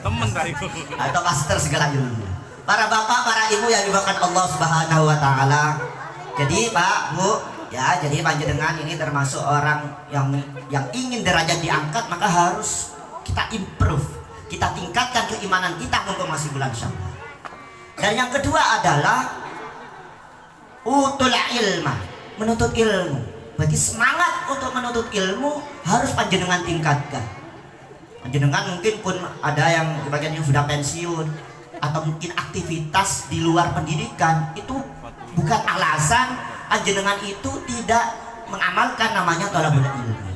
Temen tadi. Atau master segala ilmu. Para bapak, para ibu yang dimuliakan Allah Subhanahu wa taala. Jadi, Pak, Bu, ya, jadi panjenengan ini termasuk orang yang ingin derajat diangkat, maka harus kita improve, kita tingkatkan keimanan kita untuk masih bulan Syawal. Dan yang kedua adalah utul ilma, menuntut ilmu. Berarti semangat untuk menuntut ilmu harus panjenengan tingkatkan. Panjenengan mungkin pun ada yang bagian yang sudah pensiun atau mungkin aktivitas di luar pendidikan, itu bukan alasan panjenengan itu tidak mengamalkan namanya thalabul ilmi.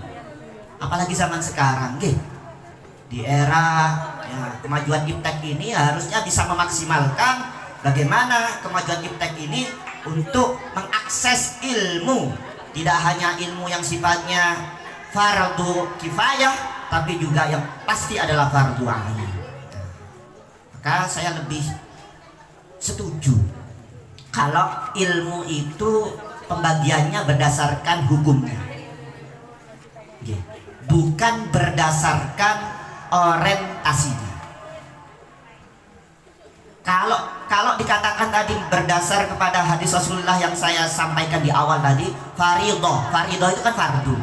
Apalagi zaman sekarang, nggih. Di era ya, kemajuan iptek ini harusnya bisa memaksimalkan bagaimana kemajuan iptek ini untuk mengakses ilmu. Tidak hanya ilmu yang sifatnya fardu kifayah, tapi juga yang pasti adalah fardu ain. Maka saya lebih setuju kalau ilmu itu pembagiannya berdasarkan hukumnya, bukan berdasarkan orientasinya. Kalau dikatakan tadi berdasar kepada hadis Rasulullah yang saya sampaikan di awal tadi, faridoh itu kan fardu.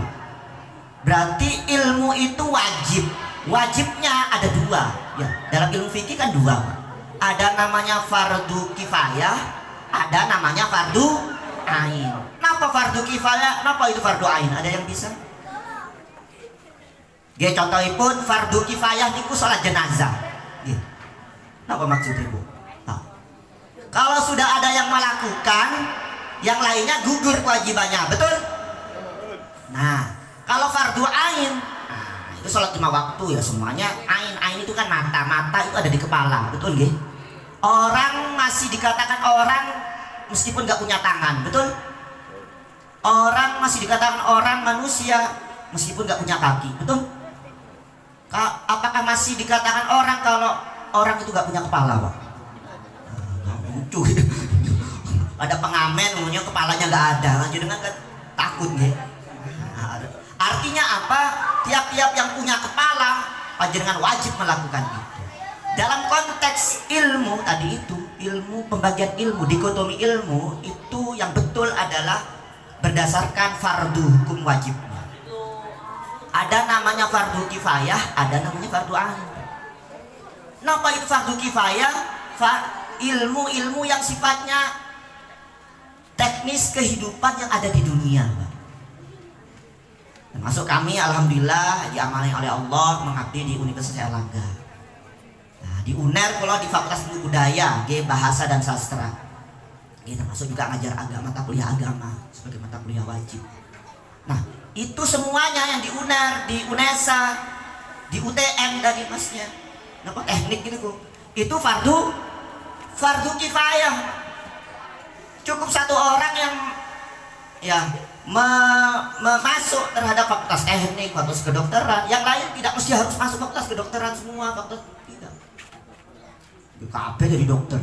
Berarti ilmu itu wajib. Wajibnya ada 2. Ya, dalam ilmu fikih kan 2. Ada namanya fardu kifayah, ada namanya fardu ain. Kenapa fardu kifayah? Kenapa itu fardu ain? Ada yang bisa? Nggih, contohipun fardu kifayah niku salat jenazah. Nggih. Napa maksudnya, Bu? Kalau sudah ada yang melakukan, yang lainnya gugur kewajibannya, betul? Nah, kalau fardu ain, itu sholat 5 waktu ya semuanya. Ain itu kan mata itu ada di kepala, betul nggih? Orang masih dikatakan orang meskipun nggak punya tangan, betul? Orang masih dikatakan orang manusia meskipun nggak punya kaki, betul? Apakah masih dikatakan orang kalau orang itu nggak punya kepala, Pak? Lucu. Ada pengamen umumnya kepalanya nggak ada, jangan kan takut nih. Artinya apa? Tiap-tiap yang punya kepala panjenengan wajib melakukan itu. Dalam konteks ilmu tadi itu, ilmu pembagian ilmu, dikotomi ilmu itu yang betul adalah berdasarkan fardu hukum wajibnya. namanya fardu kifayah, ada namanya fardu ain. Kenapa itu fardu kifayah? Ilmu-ilmu yang sifatnya teknis kehidupan yang ada di dunia. Termasuk kami alhamdulillah diamani oleh Allah mengabdi di Universitas Erlangga. Nah, di UNER kalau di Fakultas Ilmu Budaya, Bahasa dan Sastra. Ini termasuk juga ngajar agama, mata kuliah agama sebagai mata kuliah wajib. Nah, itu semuanya yang di UNER, di UNESA, di UTM dari masnya. Kenapa teknik gitu? Itu fardu kifayah. Cukup satu orang yang ya masuk terhadap fakultas teknik, fakultas kedokteran. Yang lain tidak mesti harus masuk fakultas kedokteran semua, fakultas tidak. Kabeh jadi dokter.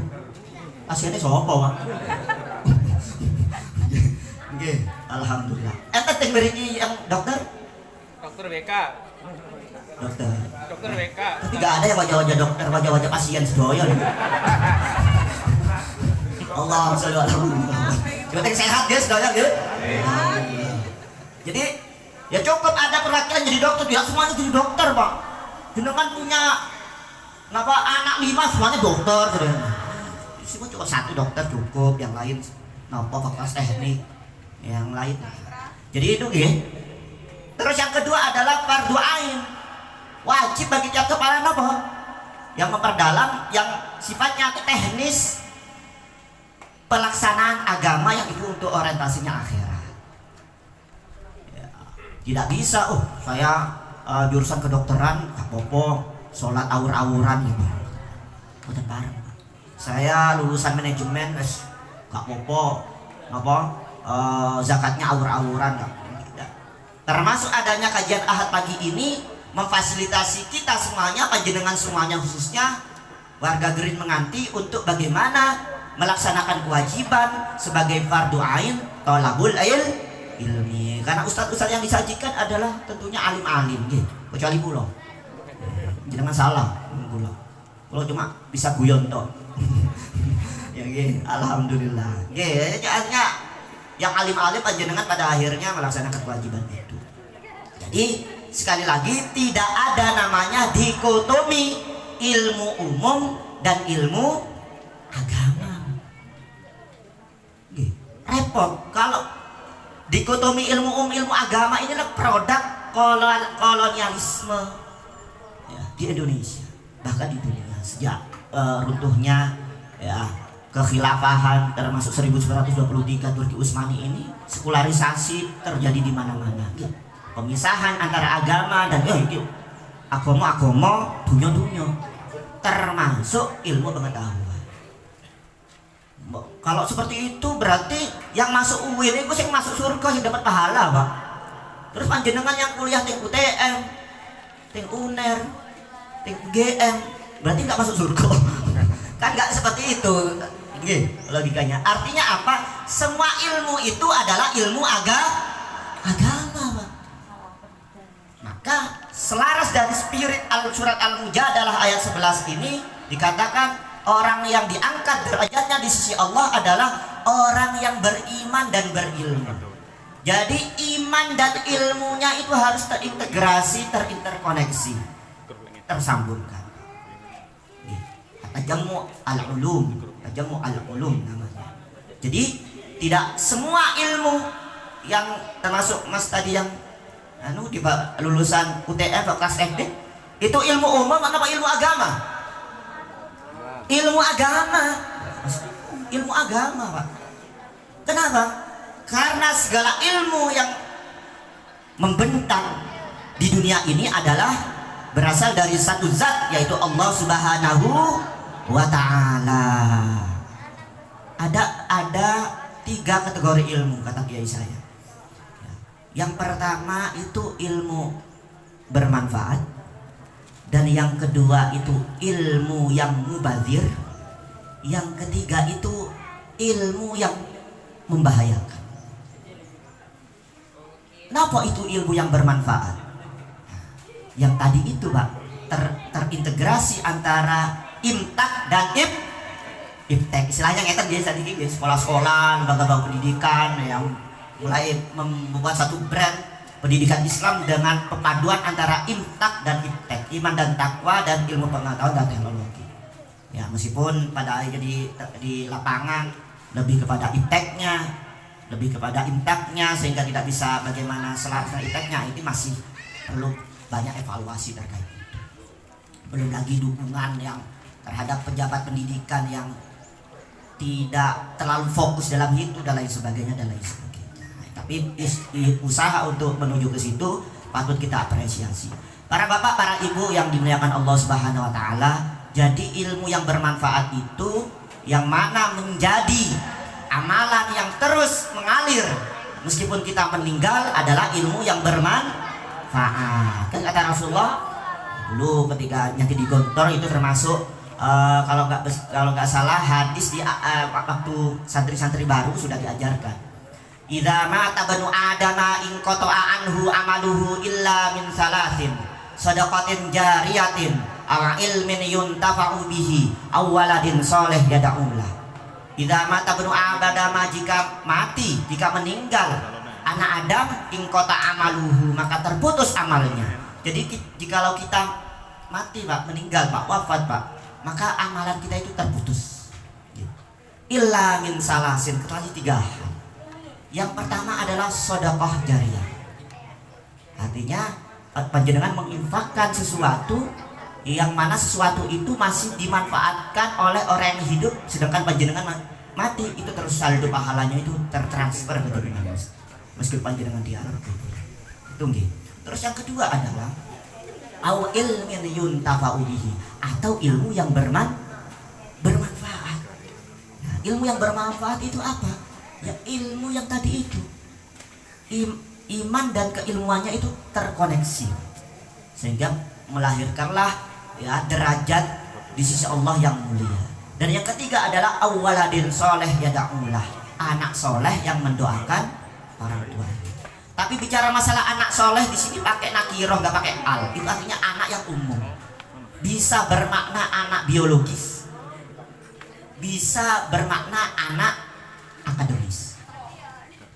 Pasiennya siapa, Pak? Nggih, alhamdulillah. Enten teng mriki yang dokter? Dokter WK. Dokter WK. Tapi gak ada ya wajah-wajah dokter, wajah-wajah pasien sedoyo. Allah sholli ala Muhammad. Kita sehat guys, sedoyo gitu. Jadi ya cukup ada perwakilan jadi dokter, tidak semuanya jadi dokter, Pak. Jenengan punya kenapa anak 5 semuanya dokter gitu. Semua cuma satu dokter cukup, yang lain napa fakultas teknik, yang lain. Jadi itu gitu. Terus yang kedua adalah fardu ain. Wajib bagi tiap kepala napa? Yang memperdalam yang sifatnya teknis pelaksanaan agama yang itu untuk orientasinya akhirat. Ya, tidak bisa, saya jurusan kedokteran, apa-apa, sholat awur-awuran gitu. Bukan bareng. Saya lulusan manajemen, gak apa-apa, zakatnya awur-awuran, tidak. Termasuk adanya kajian ahad pagi ini memfasilitasi kita semuanya, panjenengan semuanya khususnya warga Green Menganti untuk bagaimana melaksanakan kewajiban sebagai fardu ain thalabul ilmi. Karena ustaz-ustaz yang disajikan adalah tentunya alim-alim, gitu. Kecuali pulau. Jangan salah, pulau cuma bisa guyon toh. Ya gitu, alhamdulillah. Gitu, artinya yang alim-alim panjenengan pada akhirnya melaksanakan kewajiban itu. Jadi sekali lagi tidak ada namanya dikotomi ilmu umum dan ilmu agama. Repot kalau dikotomi ilmu umum ilmu agama ini adalah produk kolonialisme ya, di Indonesia, bahkan di dunia sejak runtuhnya ya kekhilafahan termasuk 1923 Turki Utsmani ini, sekularisasi terjadi di mana-mana. Pemisahan antara agama dan agama dunia termasuk ilmu pengetahuan. Kalau seperti itu berarti yang masuk UIN itu yang masuk surga yang dapat pahala, Pak. Terus panjenengan yang kuliah ting UTM, ting UNER, ting GM berarti nggak masuk surga. Kan nggak seperti itu. Logikanya. Artinya apa? Semua ilmu itu adalah ilmu agama, Pak. Maka selaras dari spirit surat Al-Mujadalah ayat 11 ini dikatakan orang yang diangkat derajatnya di sisi Allah adalah orang yang beriman dan berilmu. Jadi iman dan ilmunya itu harus terintegrasi, terinterkoneksi, tersambungkan. Tajamu al-ulum namanya. Jadi tidak semua ilmu yang termasuk Mas tadi yang di lulusan UTM kelas SD itu ilmu umum atau ilmu agama? Ilmu agama, Pak. Kenapa? Karena segala ilmu yang membentang di dunia ini adalah berasal dari satu zat, yaitu Allah Subhanahu wa ta'ala. Ada 3 kategori ilmu kata kiai saya. Yang pertama itu ilmu bermanfaat, dan yang kedua itu ilmu yang mubazir, yang ketiga itu ilmu yang membahayakan. Kenapa itu ilmu yang bermanfaat? Yang tadi itu, Pak, terintegrasi antara imtak dan iptek. Istilahnya ngeten biasa dikit ya, sekolah-sekolah, lembaga pendidikan yang mulai membuat satu brand Pendidikan Islam dengan perpaduan antara imtak dan iptek, iman dan takwa dan ilmu pengetahuan dan teknologi. Ya, meskipun pada akhirnya di lapangan lebih kepada ipteknya, lebih kepada imtaknya, sehingga tidak bisa bagaimana selaras ipteknya, ini masih perlu banyak evaluasi terkait itu. Belum lagi dukungan yang terhadap pejabat pendidikan yang tidak terlalu fokus dalam itu dan lain sebagainya dan lain sebagainya. Tapi usaha untuk menuju ke situ patut kita apresiasi. Para bapak, para ibu yang dimuliakan Allah Subhanahu wa taala, jadi ilmu yang bermanfaat itu yang mana menjadi amalan yang terus mengalir meskipun kita meninggal adalah ilmu yang bermanfaat. Kan kata Rasulullah dulu ketika nyaki di gontor itu termasuk kalau nggak salah hadis di waktu santri-santri baru sudah diajarkan. Idza mata banu adama in qata'a anhu amaluhu illa min salasin shadaqatin jariyatin aw ilmin yuntafa'u bihi aw waladin shalih yad'u lah. Idza mata banu adama, jika mati, jika meninggal anak Adam, in qata'a amaluhu, maka terputus amalnya. Jadi jikalau kita mati Pak, meninggal Pak, wafat Pak, maka amalan kita itu terputus. Illa min salasin, kecuali 3 hal. Yang pertama adalah sedekah jariyah. Artinya panjenengan menginfakkan sesuatu yang mana sesuatu itu masih dimanfaatkan oleh orang yang hidup, sedangkan panjenengan mati, itu terus saldo pahalanya itu tertransfer ke panjenengan meskipun panjenengan di alam kubur. Itu nggih. Terus yang kedua adalah au ilmin yuntafa'u bihi, atau ilmu yang bermanfaat. Nah, ilmu yang bermanfaat itu apa? Ya ilmu yang tadi itu, iman dan keilmuannya itu terkoneksi sehingga melahirkanlah ya derajat di sisi Allah yang mulia. Dan yang ketiga adalah awwaladin soleh yada'ulah, anak soleh yang mendoakan orang tuanya. Tapi bicara masalah anak soleh di sini pakai nakiroh, nggak pakai al. Itu artinya anak yang umum, bisa bermakna anak biologis, bisa bermakna anak akademis.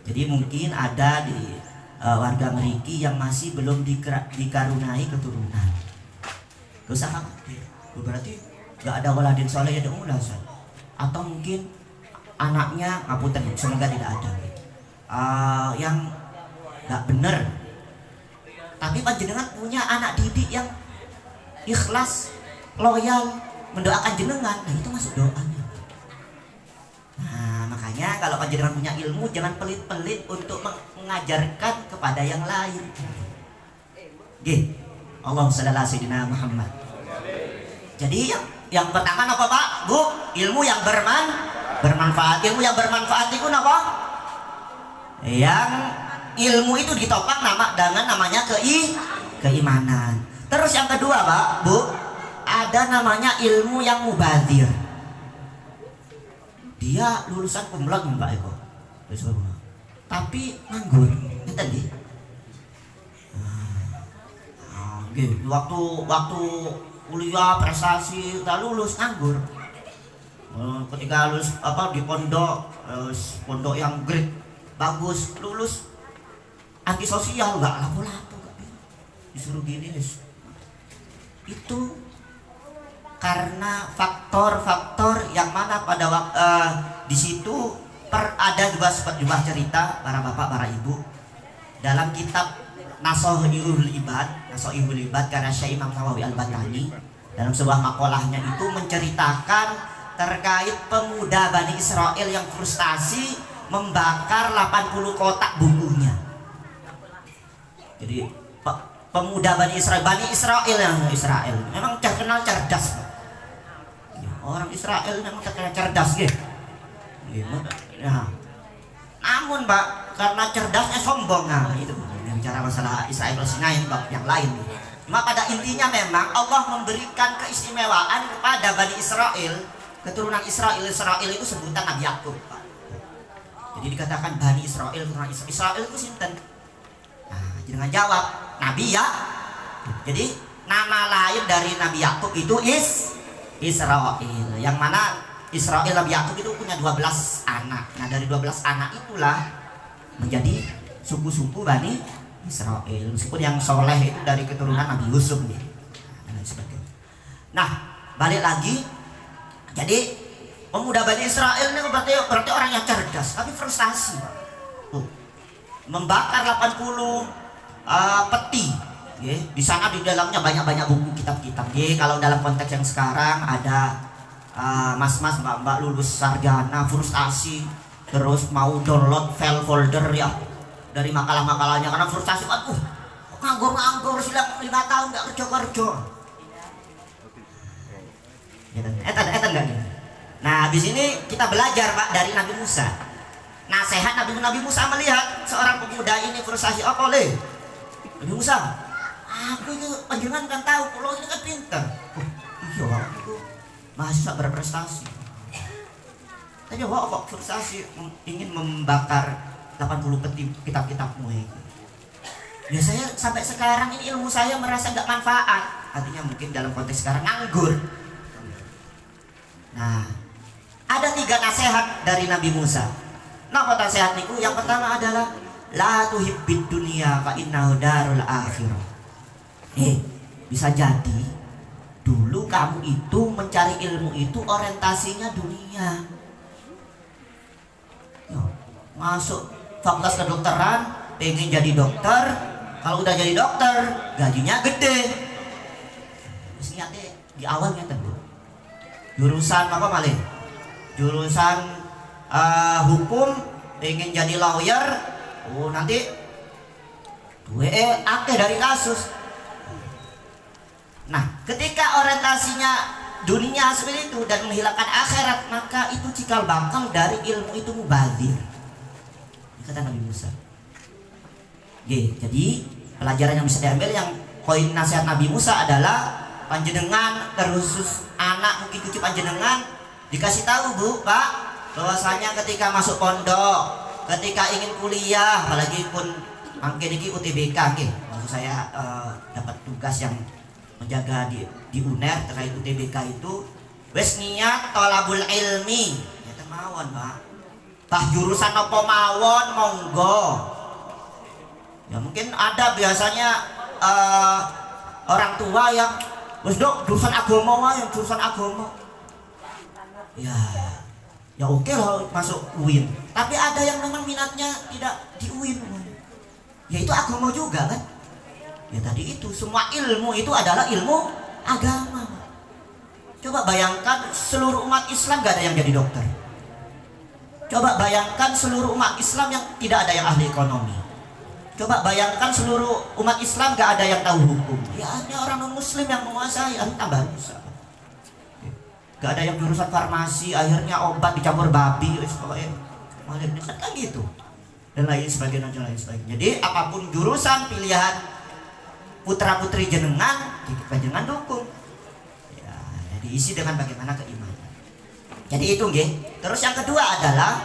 Jadi mungkin ada di warga Meriki yang masih belum dikarunai keturunan. Gak usah khawatir, berarti gak ada waladin soleh ya dong, atau mungkin anaknya ngapunten, semoga tidak ada yang gak bener. Tapi panjenengan punya anak didik yang ikhlas, loyal, mendoakan jenengan, nah itu masuk doanya. Nah, makanya kalau panjenengan punya ilmu, jangan pelit-pelit untuk mengajarkan kepada yang lain. Nggih. Allahumma shalli ala sayyidina Muhammad. Jadi yang pertama apa Pak? Bu, ilmu yang bermanfaat. Ilmu yang bermanfaat itu apa? Yang ilmu itu ditopang dengan namanya keimanan. Terus yang kedua Pak, Bu, ada namanya ilmu yang mubadzir. Dia lulusan kumlot Mbak Eko, tapi nganggur, ngerti? Waktu kuliah prestasi udah lulus nganggur. Ketika lulus di pondok yang grade bagus, lulus antisosial, nggak lapo-lapo, disuruh gini itu. Karena faktor-faktor yang mana pada waktu di situ ada juga cerita para bapak, para ibu dalam kitab Nasoihul Ibad karya Syekh Imam Nawawi Al-Batani, dalam sebuah makolahnya itu menceritakan terkait pemuda Bani Israel yang frustasi membakar 80 kotak bukunya. Jadi pemuda Bani Israel yang Israel memang terkenal cerdas. Orang Israel memang terkenal cerdas gitu. Nah, namun Pak, karena cerdasnya sombong, nah itu yang bicara masalah Israel Palestina yang lain. Maka pada intinya memang Allah memberikan keistimewaan kepada Bani Israel, keturunan Israel itu sebutan Nabi Yakub, Pak. Jadi dikatakan Bani Israel, keturunan Israel itu sinten? Nah, jangan jawab Nabi ya. Jadi nama lain dari Nabi Yakub itu Israel, yang mana Israel Nabi Yakub itu punya 12 anak. Nah dari 12 anak itulah menjadi suku-suku Bani Israel, meskipun yang soleh itu dari keturunan Nabi Yusuf nih. Nah, balik lagi. Jadi pemuda Bani Israel ini berarti orang yang cerdas, tapi frustasi. Membakar 80 peti. Di sana di dalamnya banyak buku kitab-kitab. Kalau dalam konteks yang sekarang ada mas-mas, mbak-mbak lulus sarjana, frustasi, terus mau download file folder ya dari makalah-makalahnya karena frustasi. Nganggur silang 5 tahun nggak kerja. Etan nggak nih? Nah, di sini kita belajar Pak dari Nabi Musa. Nasihat Nabi Musa melihat seorang pemuda ini frustasi. Nabi Musa, aku itu panjangan kan tahu kalau ini kan pintar. Iya, aku mahasiswa berprestasi. Tapi kok frustasi ingin membakar 80 peti kitab-kitabmu itu. Ya saya sampai sekarang ini ilmu saya merasa nggak manfaat. Artinya mungkin dalam konteks sekarang nganggur. Nah, ada 3 nasihat dari Nabi Musa. Napa nasihat niku? Yang pertama adalah la tuhibbid dunya fa innahu darul akhirah. Bisa jadi dulu kamu itu mencari ilmu itu orientasinya dunia. Masuk fakultas kedokteran, pengen jadi dokter. Kalau udah jadi dokter, gajinya gede. Terus niatnya di awal ngeten, Bu. Jurusan apa malih? Jurusan hukum, pengen jadi lawyer. Nanti akeh dari kasus. Nah, ketika orientasinya dunia seperti itu dan menghilangkan akhirat, maka itu cikal bakal dari ilmu itu mubazir. Kata Nabi Musa. Jadi pelajaran yang bisa diambil, yang poin nasihat Nabi Musa adalah panjenengan terkhusus anak mungkin cucu panjenengan dikasih tahu Bu, Pak, bahwasanya ketika masuk pondok, ketika ingin kuliah, apalagi pun mungkin ini UTBK, maksud saya dapat tugas yang menjaga di UNER terkait UTBK itu, wes niat tolabul ilmi, ya temawon Pak. Jurusan apa mawon monggo. Ya mungkin ada biasanya orang tua yang wes dok jurusan agama yang jurusan agama. Ya oke lah masuk UIN. Tapi ada yang memang minatnya tidak di UIN. Ya itu agama juga kan. Ya tadi itu semua ilmu itu adalah ilmu agama. Coba bayangkan seluruh umat Islam gak ada yang jadi dokter. Coba bayangkan seluruh umat Islam yang tidak ada yang ahli ekonomi. Coba bayangkan seluruh umat Islam gak ada yang tahu hukum. Ya hanya orang non muslim yang menguasai, tambah rusak. Gak ada yang jurusan farmasi, akhirnya obat dicampur babi, kan gitu. Dan lain sebagainya. Jadi apapun jurusan pilihan putra putri jenengan, jenengan dukung. Ya, diisi dengan bagaimana keimanan. Jadi itu nggih. Terus yang kedua adalah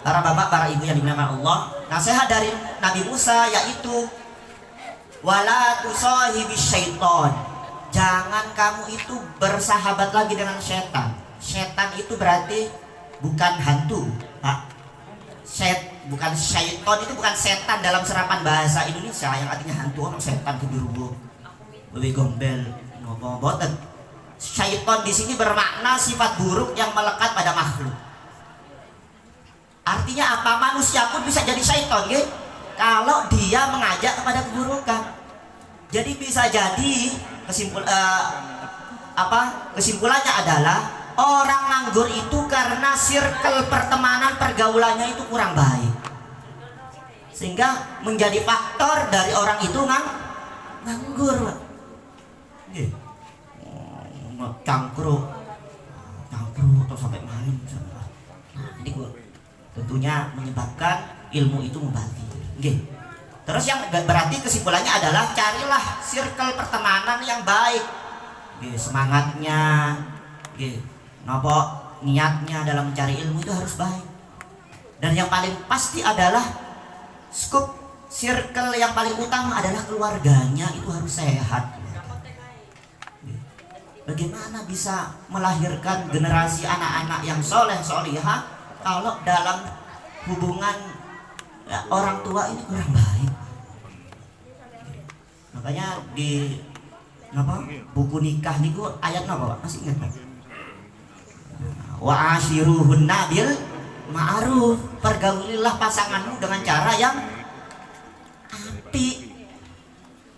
para bapak, para ibu yang dimuliakan Allah, nasihat dari Nabi Musa yaitu wala tusahibis syaiton. Jangan kamu itu bersahabat lagi dengan setan. Setan itu berarti bukan hantu, Pak. Bukan syaiton itu bukan setan dalam serapan bahasa Indonesia yang artinya hantu, ono setan kebiru, wewe gombel, ngopo boten. Syaiton di sini bermakna sifat buruk yang melekat pada makhluk. Artinya apa? Manusia pun bisa jadi syaiton, gitu. Kalau dia mengajak kepada keburukan. Jadi bisa jadi kesimpulannya adalah orang nganggur itu karena circle pertemanan pergaulannya itu kurang baik, sehingga menjadi faktor dari orang itu nganggur. Cangkruk atau sampai malam. Jadi tentunya menyebabkan ilmu itu mubazir. Terus yang berarti kesimpulannya adalah carilah circle pertemanan yang baik. Semangatnya, niatnya dalam mencari ilmu itu harus baik. Dan yang paling pasti adalah skup circle yang paling utama adalah keluarganya itu harus sehat. Bagaimana bisa melahirkan generasi anak-anak yang soleh solihah kalau dalam hubungan orang tua ini kurang baik? Makanya di apa buku nikah niku ayat apa Pak? Masih ingat Pak? Wa ashiruhunna bil ma'ruf. Pergaulilah pasanganmu dengan cara yang apik.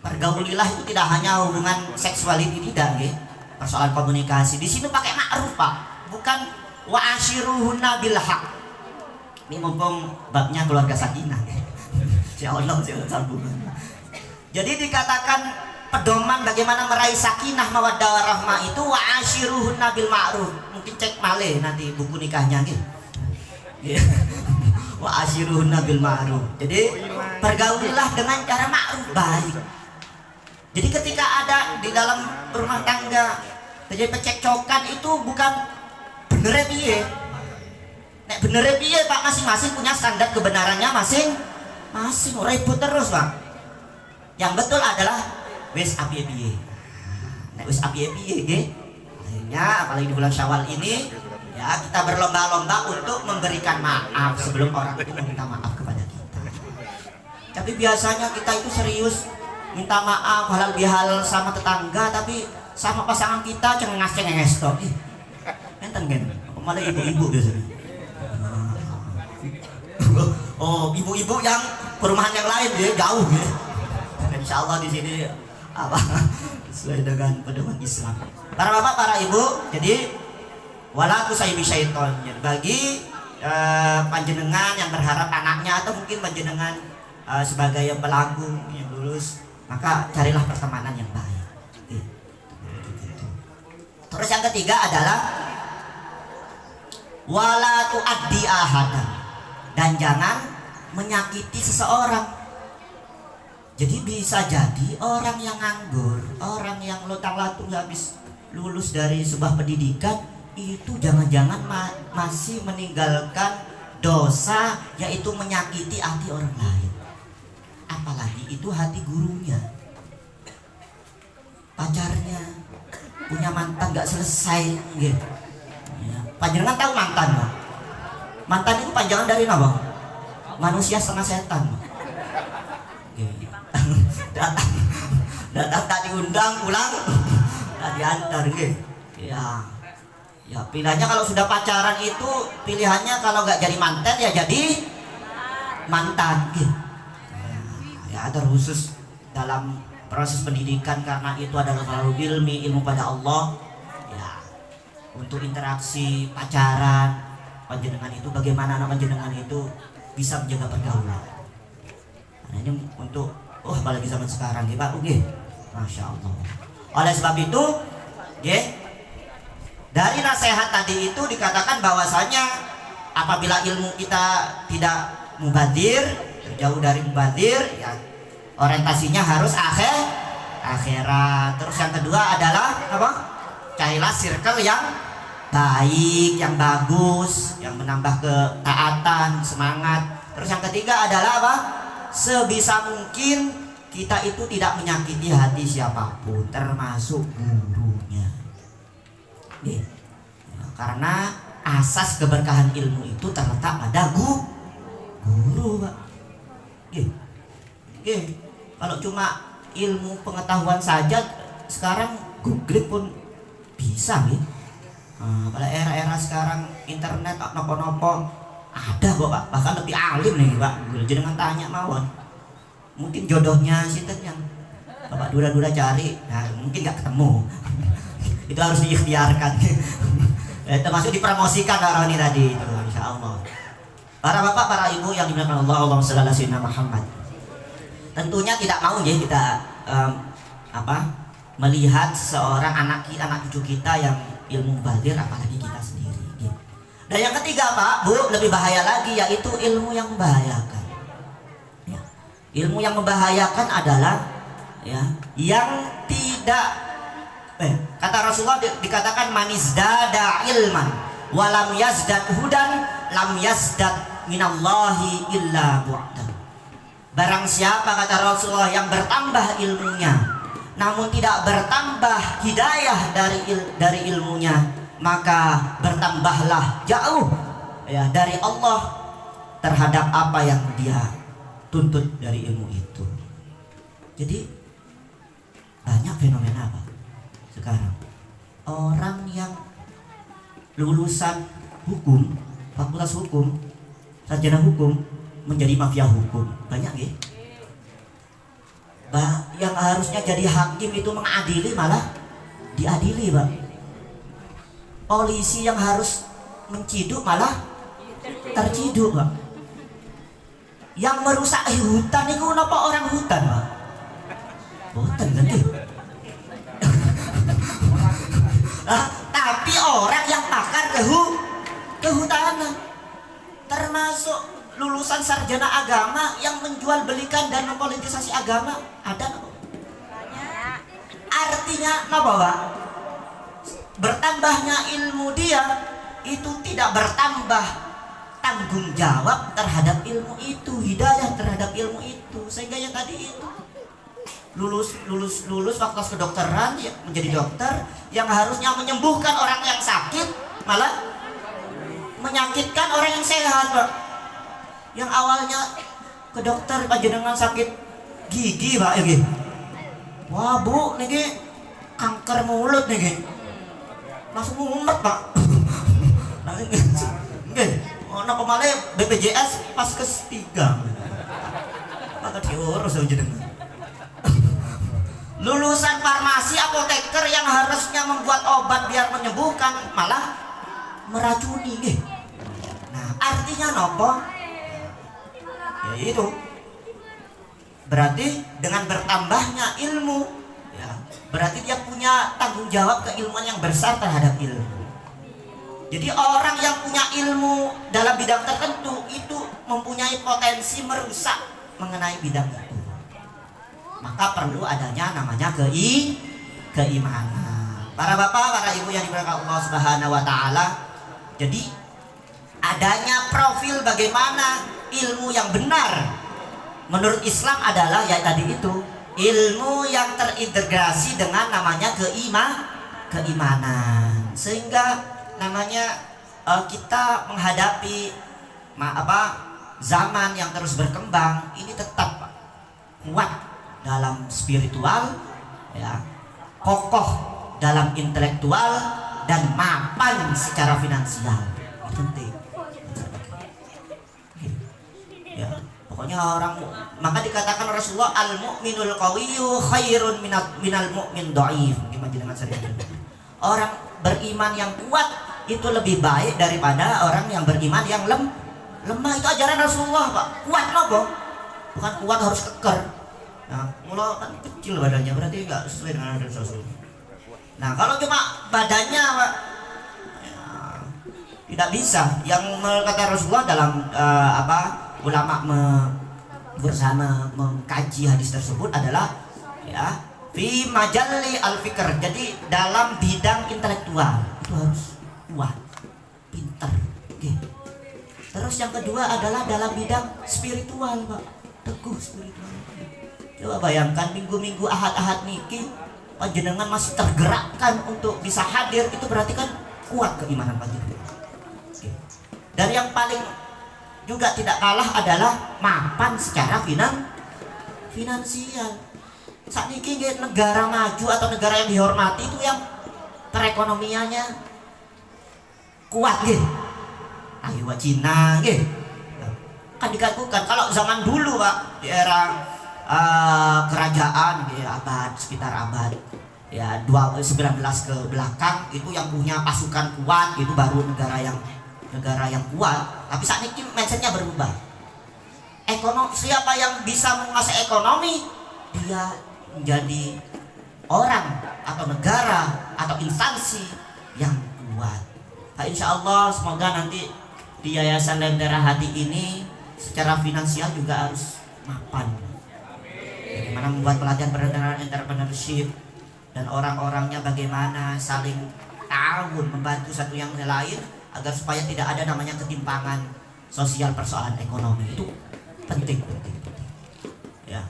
Pergaulilah itu tidak hanya hubungan seksualiti, tidak nggih. Persoalan komunikasi. Di sini pakai ma'ruf Pak, bukan wa ashiruhunna bil haq. Ini mumpung babnya keluarga sakinah. Ya Allah, sambungan. Jadi dikatakan pedoman bagaimana meraih sakinah mawaddah warahmah itu wa ashiruhunna bil ma'ruf. Mungkin cek male nanti buku nikahnya gitu. Wa ashiruhunna bil ma'ruf. Jadi pergaulilah dengan cara ma'ruf, baik. Jadi ketika ada di dalam rumah tangga terjadi pecekcokan itu bukan bener piye. Nek bener piye Pak, masing-masing punya standar kebenarannya masing-masing. Ribut terus Pak. Yang betul adalah wis apiye-piye. Nek wis apiye-piye nggih. Akhirnya apalagi di bulan Syawal ini ya kita berlomba-lomba untuk memberikan maaf sebelum orang itu meminta maaf kepada kita. Tapi biasanya kita itu serius minta maaf halal bihalal sama tetangga, tapi sama pasangan kita cengenges tok. Enten kan? Malah ibu-ibu biasanya. Oh, ibu-ibu yang perumahan yang lain ya, jauh ya. Insya Allah di sini apa sesuai dengan pedoman Islam. Para bapak, para ibu, jadi wala tusayyibi syaiton. Bagi panjenengan yang berharap anaknya atau mungkin panjenengan sebagai yang pelaku yang lulus, maka carilah pertemanan yang baik. Terus yang ketiga adalah wala tuaddi ahadan, dan jangan menyakiti seseorang. Jadi bisa jadi orang yang nganggur, orang yang lotang-latung habis lulus dari sebuah pendidikan itu jangan-jangan masih meninggalkan dosa, yaitu menyakiti hati orang lain. Apalagi itu hati gurunya, pacarnya, punya mantan gak selesai gitu. Ya. Panjangan tahu mantan Pak? Mantan itu panjangan dari apa? Manusia setengah setan. Datang tak diundang, pulang tak diantar gitu. Ya pilihannya kalau sudah pacaran itu pilihannya kalau nggak jadi mantan ya jadi mantan gitu. Ya terkhusus dalam proses pendidikan karena itu adalah talabul ilmu pada Allah. Ya untuk interaksi pacaran panjenengan itu bagaimana anak panjenengan itu bisa menjaga pergaulan. Nah, ini untuk apalagi zaman sekarang ya Pak, Masya Allah. Oleh sebab itu, dari nasihat tadi itu dikatakan bahwasanya apabila ilmu kita tidak mubadir, jauh dari mubadir, ya orientasinya harus akhirat. Terus yang kedua adalah apa? Carilah circle yang baik, yang bagus, yang menambah ketaatan, semangat. Terus yang ketiga adalah apa? Sebisa mungkin kita itu tidak menyakiti hati siapapun, termasuk gurunya. Ya, karena asas keberkahan ilmu itu terletak pada guru, Pak. Kalau cuma ilmu pengetahuan saja, sekarang googling pun bisa, pada era-era sekarang internet nopo-nopo ada kok Pak, bahkan lebih alim nih Pak. Jangan tanya mawon. Mungkin jodohnya sinten yang Bapak dura-dura cari, nah mungkin nggak ketemu. Itu harus diikhtiarkan. Termasuk dipromosikan orang ini tadi itu, insya Allah. Para bapak, para ibu yang dimuliakan Allah, Allahumma shalli ala sayyidina Muhammad. Tentunya tidak mau ya kita melihat seorang anak cucu kita yang ilmu badir, apalagi kita sendiri. Dan yang ketiga Pak, Bu, lebih bahaya lagi, yaitu ilmu yang membahayakan. Ya. Ilmu yang membahayakan adalah ya, yang tidak kata Rasulullah dikatakan manizdada ilman walam yazdad hudan lam yazdad minallahi illa bu'dan. Barang siapa, kata Rasulullah, yang bertambah ilmunya namun tidak bertambah hidayah dari ilmunya, maka bertambahlah jauh ya dari Allah terhadap apa yang dia tuntut dari ilmu itu. Jadi fenomena apa sekarang? Orang yang lulusan hukum, fakultas hukum, sarjana hukum menjadi mafia hukum. Banyak ya. Yang harusnya jadi hakim itu mengadili malah diadili, Pak. Polisi yang harus menciduk malah terciduk, Pak. Yang merusak hutan itu kenapa orang hutan, Pak? Hutan nanti. Tapi orang yang pakar kehutanan, termasuk lulusan sarjana agama yang menjual belikan dan mempolitisasi agama, ada apa? Artinya apa, Pak? Bertambahnya ilmu dia itu tidak bertambah tanggung jawab terhadap ilmu itu, hidayah terhadap ilmu itu. Sehingga yang tadi itu lulus fakultas kedokteran ya, menjadi dokter yang harusnya menyembuhkan orang yang sakit malah menyakitkan orang yang sehat, Pak. Yang awalnya ke dokter panjenengan sakit gigi, Pak, ya gitu. Wah, Bu, niki kanker mulut niki. Langsung mumet, Pak. Nggih. Ono kemale BPJS pas ketiga. Maka diurus panjenengan. Lulusan farmasi, apoteker yang harusnya membuat obat biar menyembuhkan malah meracuni, nggih. Nah, artinya nopo? Ya itu. Berarti dengan bertambahnya ilmu, ya, berarti dia punya tanggung jawab keilmuan yang besar terhadap ilmu. Jadi orang yang punya ilmu dalam bidang tertentu itu mempunyai potensi merusak mengenai bidang itu. Maka perlu adanya namanya keimanan. Para bapak, para ibu yang diberkahi Allah Subhanahu wa taala. Jadi adanya profil bagaimana ilmu yang benar menurut Islam adalah ya tadi itu, ilmu yang terintegrasi dengan namanya keimanan. Sehingga namanya kita menghadapi zaman yang terus berkembang ini tetap kuat dalam spiritual, ya, kokoh dalam intelektual dan mapan secara finansial. Itu penting. Ya, pokoknya orang, maka dikatakan Rasulullah al-mu'minul qawiyyu khairun minal mu'min dhaif. Orang beriman yang kuat itu lebih baik daripada orang yang beriman yang lemah. Itu ajaran Rasulullah, Pak. Kuat loh, bukan kuat harus keker. Nah, mula kan kecil badannya, berarti nggak sesuai dengan ajaran Rasulullah. Nah, kalau cuma badannya, Pak, ya, tidak bisa. Yang kata Rasulullah dalam ulama bersama mengkaji hadis tersebut adalah ya fi majalli al-fikr. Jadi dalam bidang intelektual itu harus kuat, pintar. Oke. Terus yang kedua adalah dalam bidang spiritual, Pak. Teguh spiritual. Coba bayangkan minggu-minggu ahad-ahad niki panjenengan masih tergerakkan untuk bisa hadir, itu berarti kan kuat keimanan panjenengan. Oke. Dan yang paling juga tidak kalah adalah mapan secara finansial. Saat ini negara maju atau negara yang dihormati itu yang perekonomiannya kuat, gitu. Ayo Cina, gitu. Kan dikatakan kalau zaman dulu, Pak, di era kerajaan, gitu, sekitar abad ya 19 ke belakang, itu yang punya pasukan kuat itu baru negara yang kuat. Tapi saat ini mindsetnya berubah. Siapa yang bisa menguasai ekonomi, dia menjadi orang atau negara atau instansi yang kuat. Nah, insya Allah semoga nanti di Yayasan Lentera Hati ini secara finansial juga harus mapan. Bagaimana membuat pelatihan entrepreneurship dan orang-orangnya bagaimana saling ta'awun, membantu satu yang lain agar supaya tidak ada namanya ketimpangan sosial persoalan ekonomi. Itu penting. Ya,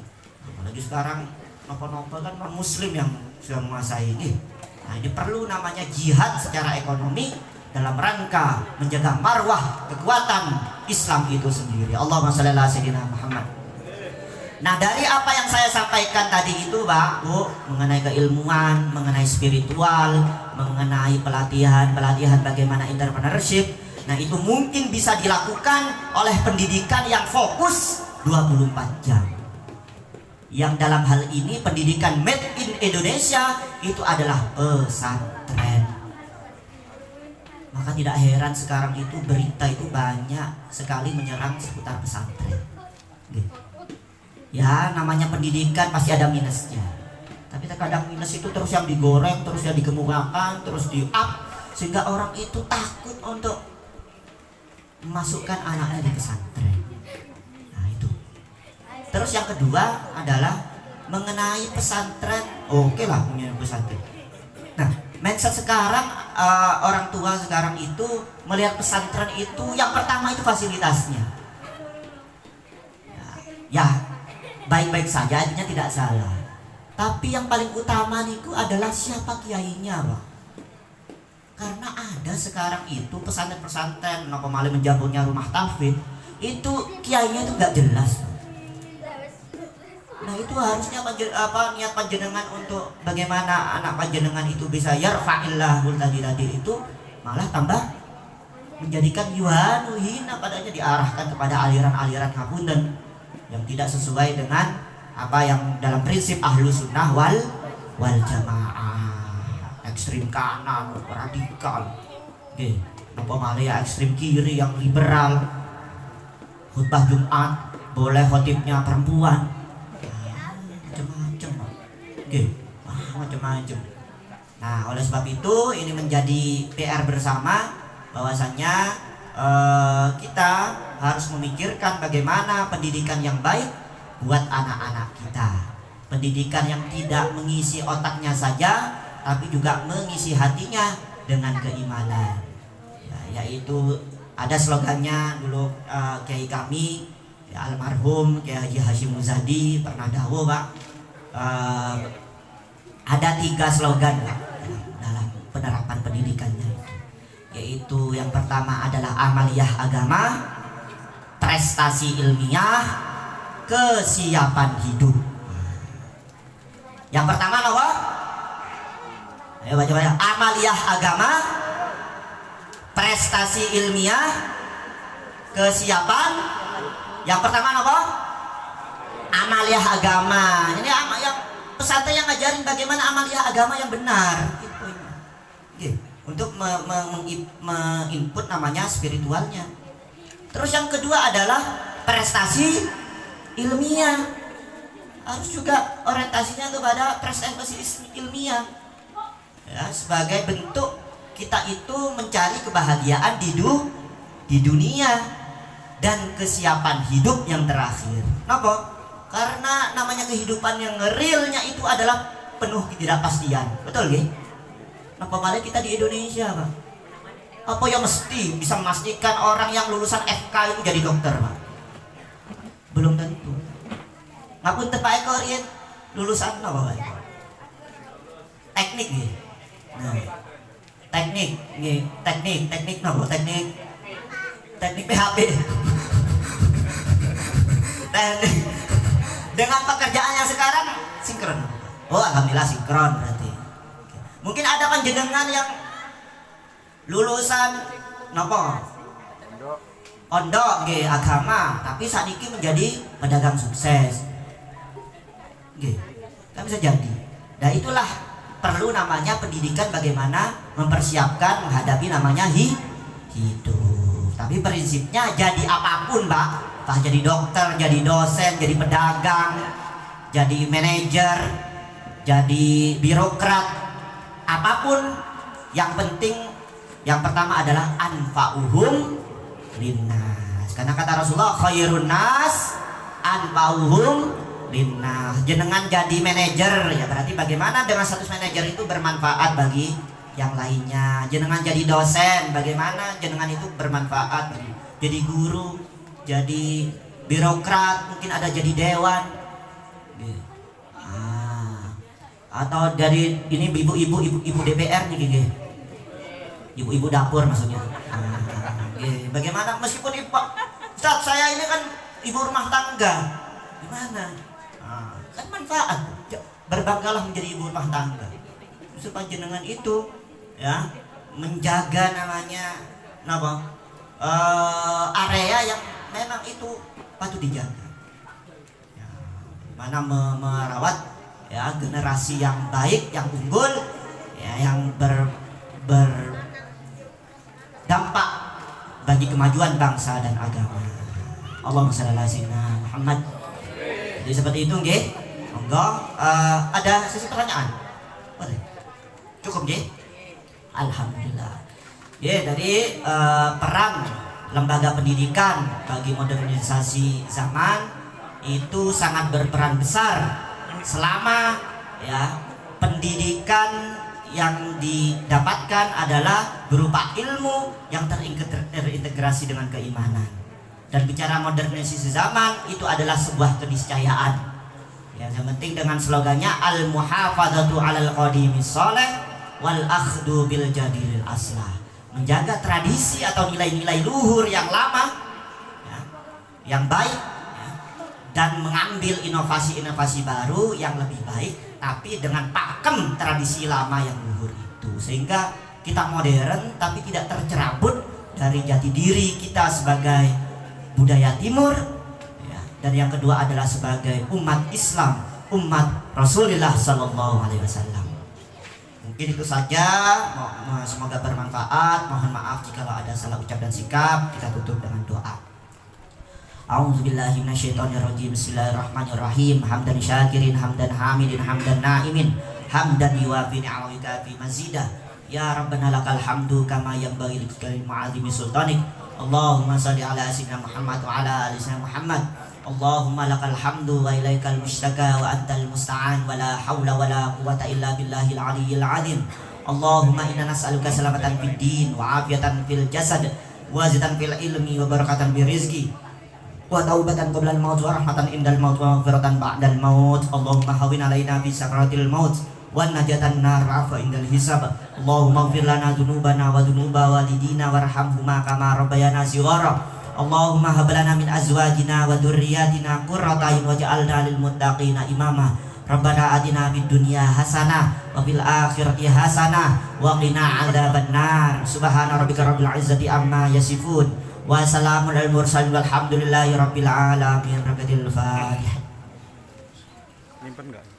apalagi sekarang nopo-nopo kan muslim yang sudah menguasai ini. Nah, ini perlu namanya jihad secara ekonomi dalam rangka menjaga marwah kekuatan Islam itu sendiri. Allahumma shalli ala sayyidina Muhammad. Nah, dari apa yang saya sampaikan tadi itu, Pak, Bu, mengenai keilmuan, mengenai spiritual, mengenai pelatihan bagaimana entrepreneurship, nah itu mungkin bisa dilakukan oleh pendidikan yang fokus 24 jam. Yang dalam hal ini pendidikan made in Indonesia itu adalah pesantren. Maka tidak heran sekarang itu berita itu banyak sekali menyerang seputar pesantren. Ya, namanya pendidikan pasti ada minusnya. Tapi terkadang minus itu terus yang digoreng, terus yang dikemukakan, terus di up, sehingga orang itu takut untuk memasukkan anaknya di pesantren. Nah itu. Terus yang kedua adalah mengenai pesantren. Oke lah punya pesantren. Nah, mindset sekarang orang tua sekarang itu melihat pesantren itu yang pertama itu fasilitasnya. Ya baik-baik saja, artinya tidak salah. Tapi yang paling utama niku adalah siapa kiainya, Pak. Karena ada sekarang itu pesantren-pesantren napa malih menjaburnya rumah tahfidz, itu kiainya itu nggak jelas, Pak. Nah itu harusnya niat panjenengan untuk bagaimana anak panjenengan itu bisa yarfa'illahul tadi itu malah tambah menjadikan yuhanu hina padanya, diarahkan kepada aliran-aliran ngapunten yang tidak sesuai dengan apa yang dalam prinsip ahlu sunnah wal jamaah. Ekstrim kanan, radikal, apa malah ekstrim kiri yang liberal. Khutbah Jumat boleh khotibnya perempuan, macam-macam, macam-macam. Nah oleh sebab itu ini menjadi PR bersama bahwasannya kita harus memikirkan bagaimana pendidikan yang baik buat anak-anak kita. Pendidikan yang tidak mengisi otaknya saja, tapi juga mengisi hatinya dengan keimanan. Ya, yaitu ada slogannya dulu kiai kami ya, almarhum Kiai Haji Hashim Muzadi pernah dawuh, Pak. Ada 3 slogan, Pak, dalam penerapan pendidikannya. Yaitu yang pertama adalah amaliyah agama, prestasi ilmiah, kesiapan hidup. Yang pertama apa? Ayo baca-baca. Amaliyah agama, prestasi ilmiah, kesiapan. Yang pertama apa? Amaliyah agama. Ini yang pesantren yang ngajarin bagaimana amaliyah agama yang benar. Gitu. Untuk menginput namanya spiritualnya. Terus yang kedua adalah prestasi ilmiah. Harus juga orientasinya kepada prestasi ilmiah. Ya, sebagai bentuk kita itu mencari kebahagiaan di dunia dan kesiapan hidup yang terakhir. Kenapa? Karena namanya kehidupan yang realnya itu adalah penuh ketidakpastian. Betul nggih? Nah, malah kita di Indonesia, Pak. Apa yang mesti bisa memastikan orang yang lulusan FK itu jadi dokter, Pak? Belum tentu. Ngapunten Pak Eko riyen lulusan apa, Pak? Teknik nggih. Nah, teknik nggih, teknik napa? Teknik PHP. Teknik. Dengan pekerjaan yang sekarang sinkron. Oh, alhamdulillah sinkron berarti. Mungkin ada panjenengan yang lulusan nopo pondok nggih agama, tapi saniki menjadi pedagang sukses. Nggih. Kan bisa jadi. Nah, itulah perlu namanya pendidikan bagaimana mempersiapkan menghadapi namanya hidup. Tapi prinsipnya jadi apapun, Pak. Entah jadi dokter, jadi dosen, jadi pedagang, jadi manajer, jadi birokrat. Apapun yang penting yang pertama adalah anfa'uhum linnas. Karena kata Rasulullah khairun nas anfa'uhum linnas. Jenengan jadi manajer ya berarti bagaimana dengan status manajer itu bermanfaat bagi yang lainnya. Jenengan jadi dosen bagaimana jenengan itu bermanfaat bagi. Jadi guru, jadi birokrat, mungkin ada jadi dewan. Atau dari ini ibu DPR nih gini, ibu dapur maksudnya. Bagaimana meskipun Ustaz saya ini kan ibu rumah tangga, gimana? kan manfaat. Berbanggalah menjadi ibu rumah tangga. Justru panjenengan itu ya menjaga namanya area yang memang itu patut dijaga. Ya, mana merawat ya generasi yang baik, yang unggul, ya, yang berdampak bagi kemajuan bangsa dan agama. Allahumma shalli ala sayyidina Muhammad. Jadi seperti itu nggih. Monggo ada sesi pertanyaan. Boleh. Cukup nggih? Alhamdulillah. Ya, dari peran lembaga pendidikan bagi modernisasi zaman itu sangat berperan besar selama ya pendidikan yang didapatkan adalah berupa ilmu yang terintegrasi dengan keimanan. Dan bicara modernisasi zaman itu adalah sebuah keniscayaan. Ya, yang penting dengan slogannya al-muhafadzatu 'alal qadimis shalih wal akhdu bil jadilil aslah. Menjaga tradisi atau nilai-nilai luhur yang lama ya, yang baik ya, dan mengambil inovasi-inovasi baru yang lebih baik tapi dengan pakem tradisi lama yang luhur itu, sehingga kita modern tapi tidak tercerabut dari jati diri kita sebagai budaya timur ya. Dan yang kedua adalah sebagai umat Islam, umat Rasulullah sallallahu alaihi wasallam. Mungkin itu saja, semoga bermanfaat. Mohon maaf jika ada salah ucap dan sikap. Kita tutup dengan doa. A'udzubillahi minasyaitonirrajim. Bismillahirrahmanirrahim. Hamdan syakirin, hamdan hamidin, hamdan na'imin, hamdan yuwafi ni'amika fi mazidah. Ya Rabbana lakal hamdu kama yanbaghi li ma'azimi sultanik. Allahumma salli ala sayyidina Muhammad wa ala ali sayyidina Muhammad. Allahumma lakal hamdu wa ilaikal mushtaka wa antal musta'an wa la hawla wa la quwwata illa billahil aliyyil azim. Allahumma inna nas'aluka salamatan fid din wa afiyatan fil jasad wa zidatan fil ilmi wa barakatan fil rizqi wa taubatan qabla al maut wa rahmatan indal maut wa maghfiratan ba'dal maut. Allahumma hawwin alaina fi sakaratil maut wa najatan nar afa indal hisab. Allahumma ighfir lana dzunubana wa dzunuba walidina warhamhuma kama rabbayana shighara. Allahumma hab lana min azwajina wa dzurriyyatina qurrata a'yun waj'alna lil muttaqina imama. Rabbana atina fid dunya hasanah wa fil akhirati hasanah wa qina adzabannar. Subhana rabbika rabbil izzati amma yasifun wa salamun alal mursalin walhamdulillahi rabbil alamin. Rakatil Fatihah. Nyimpen enggak?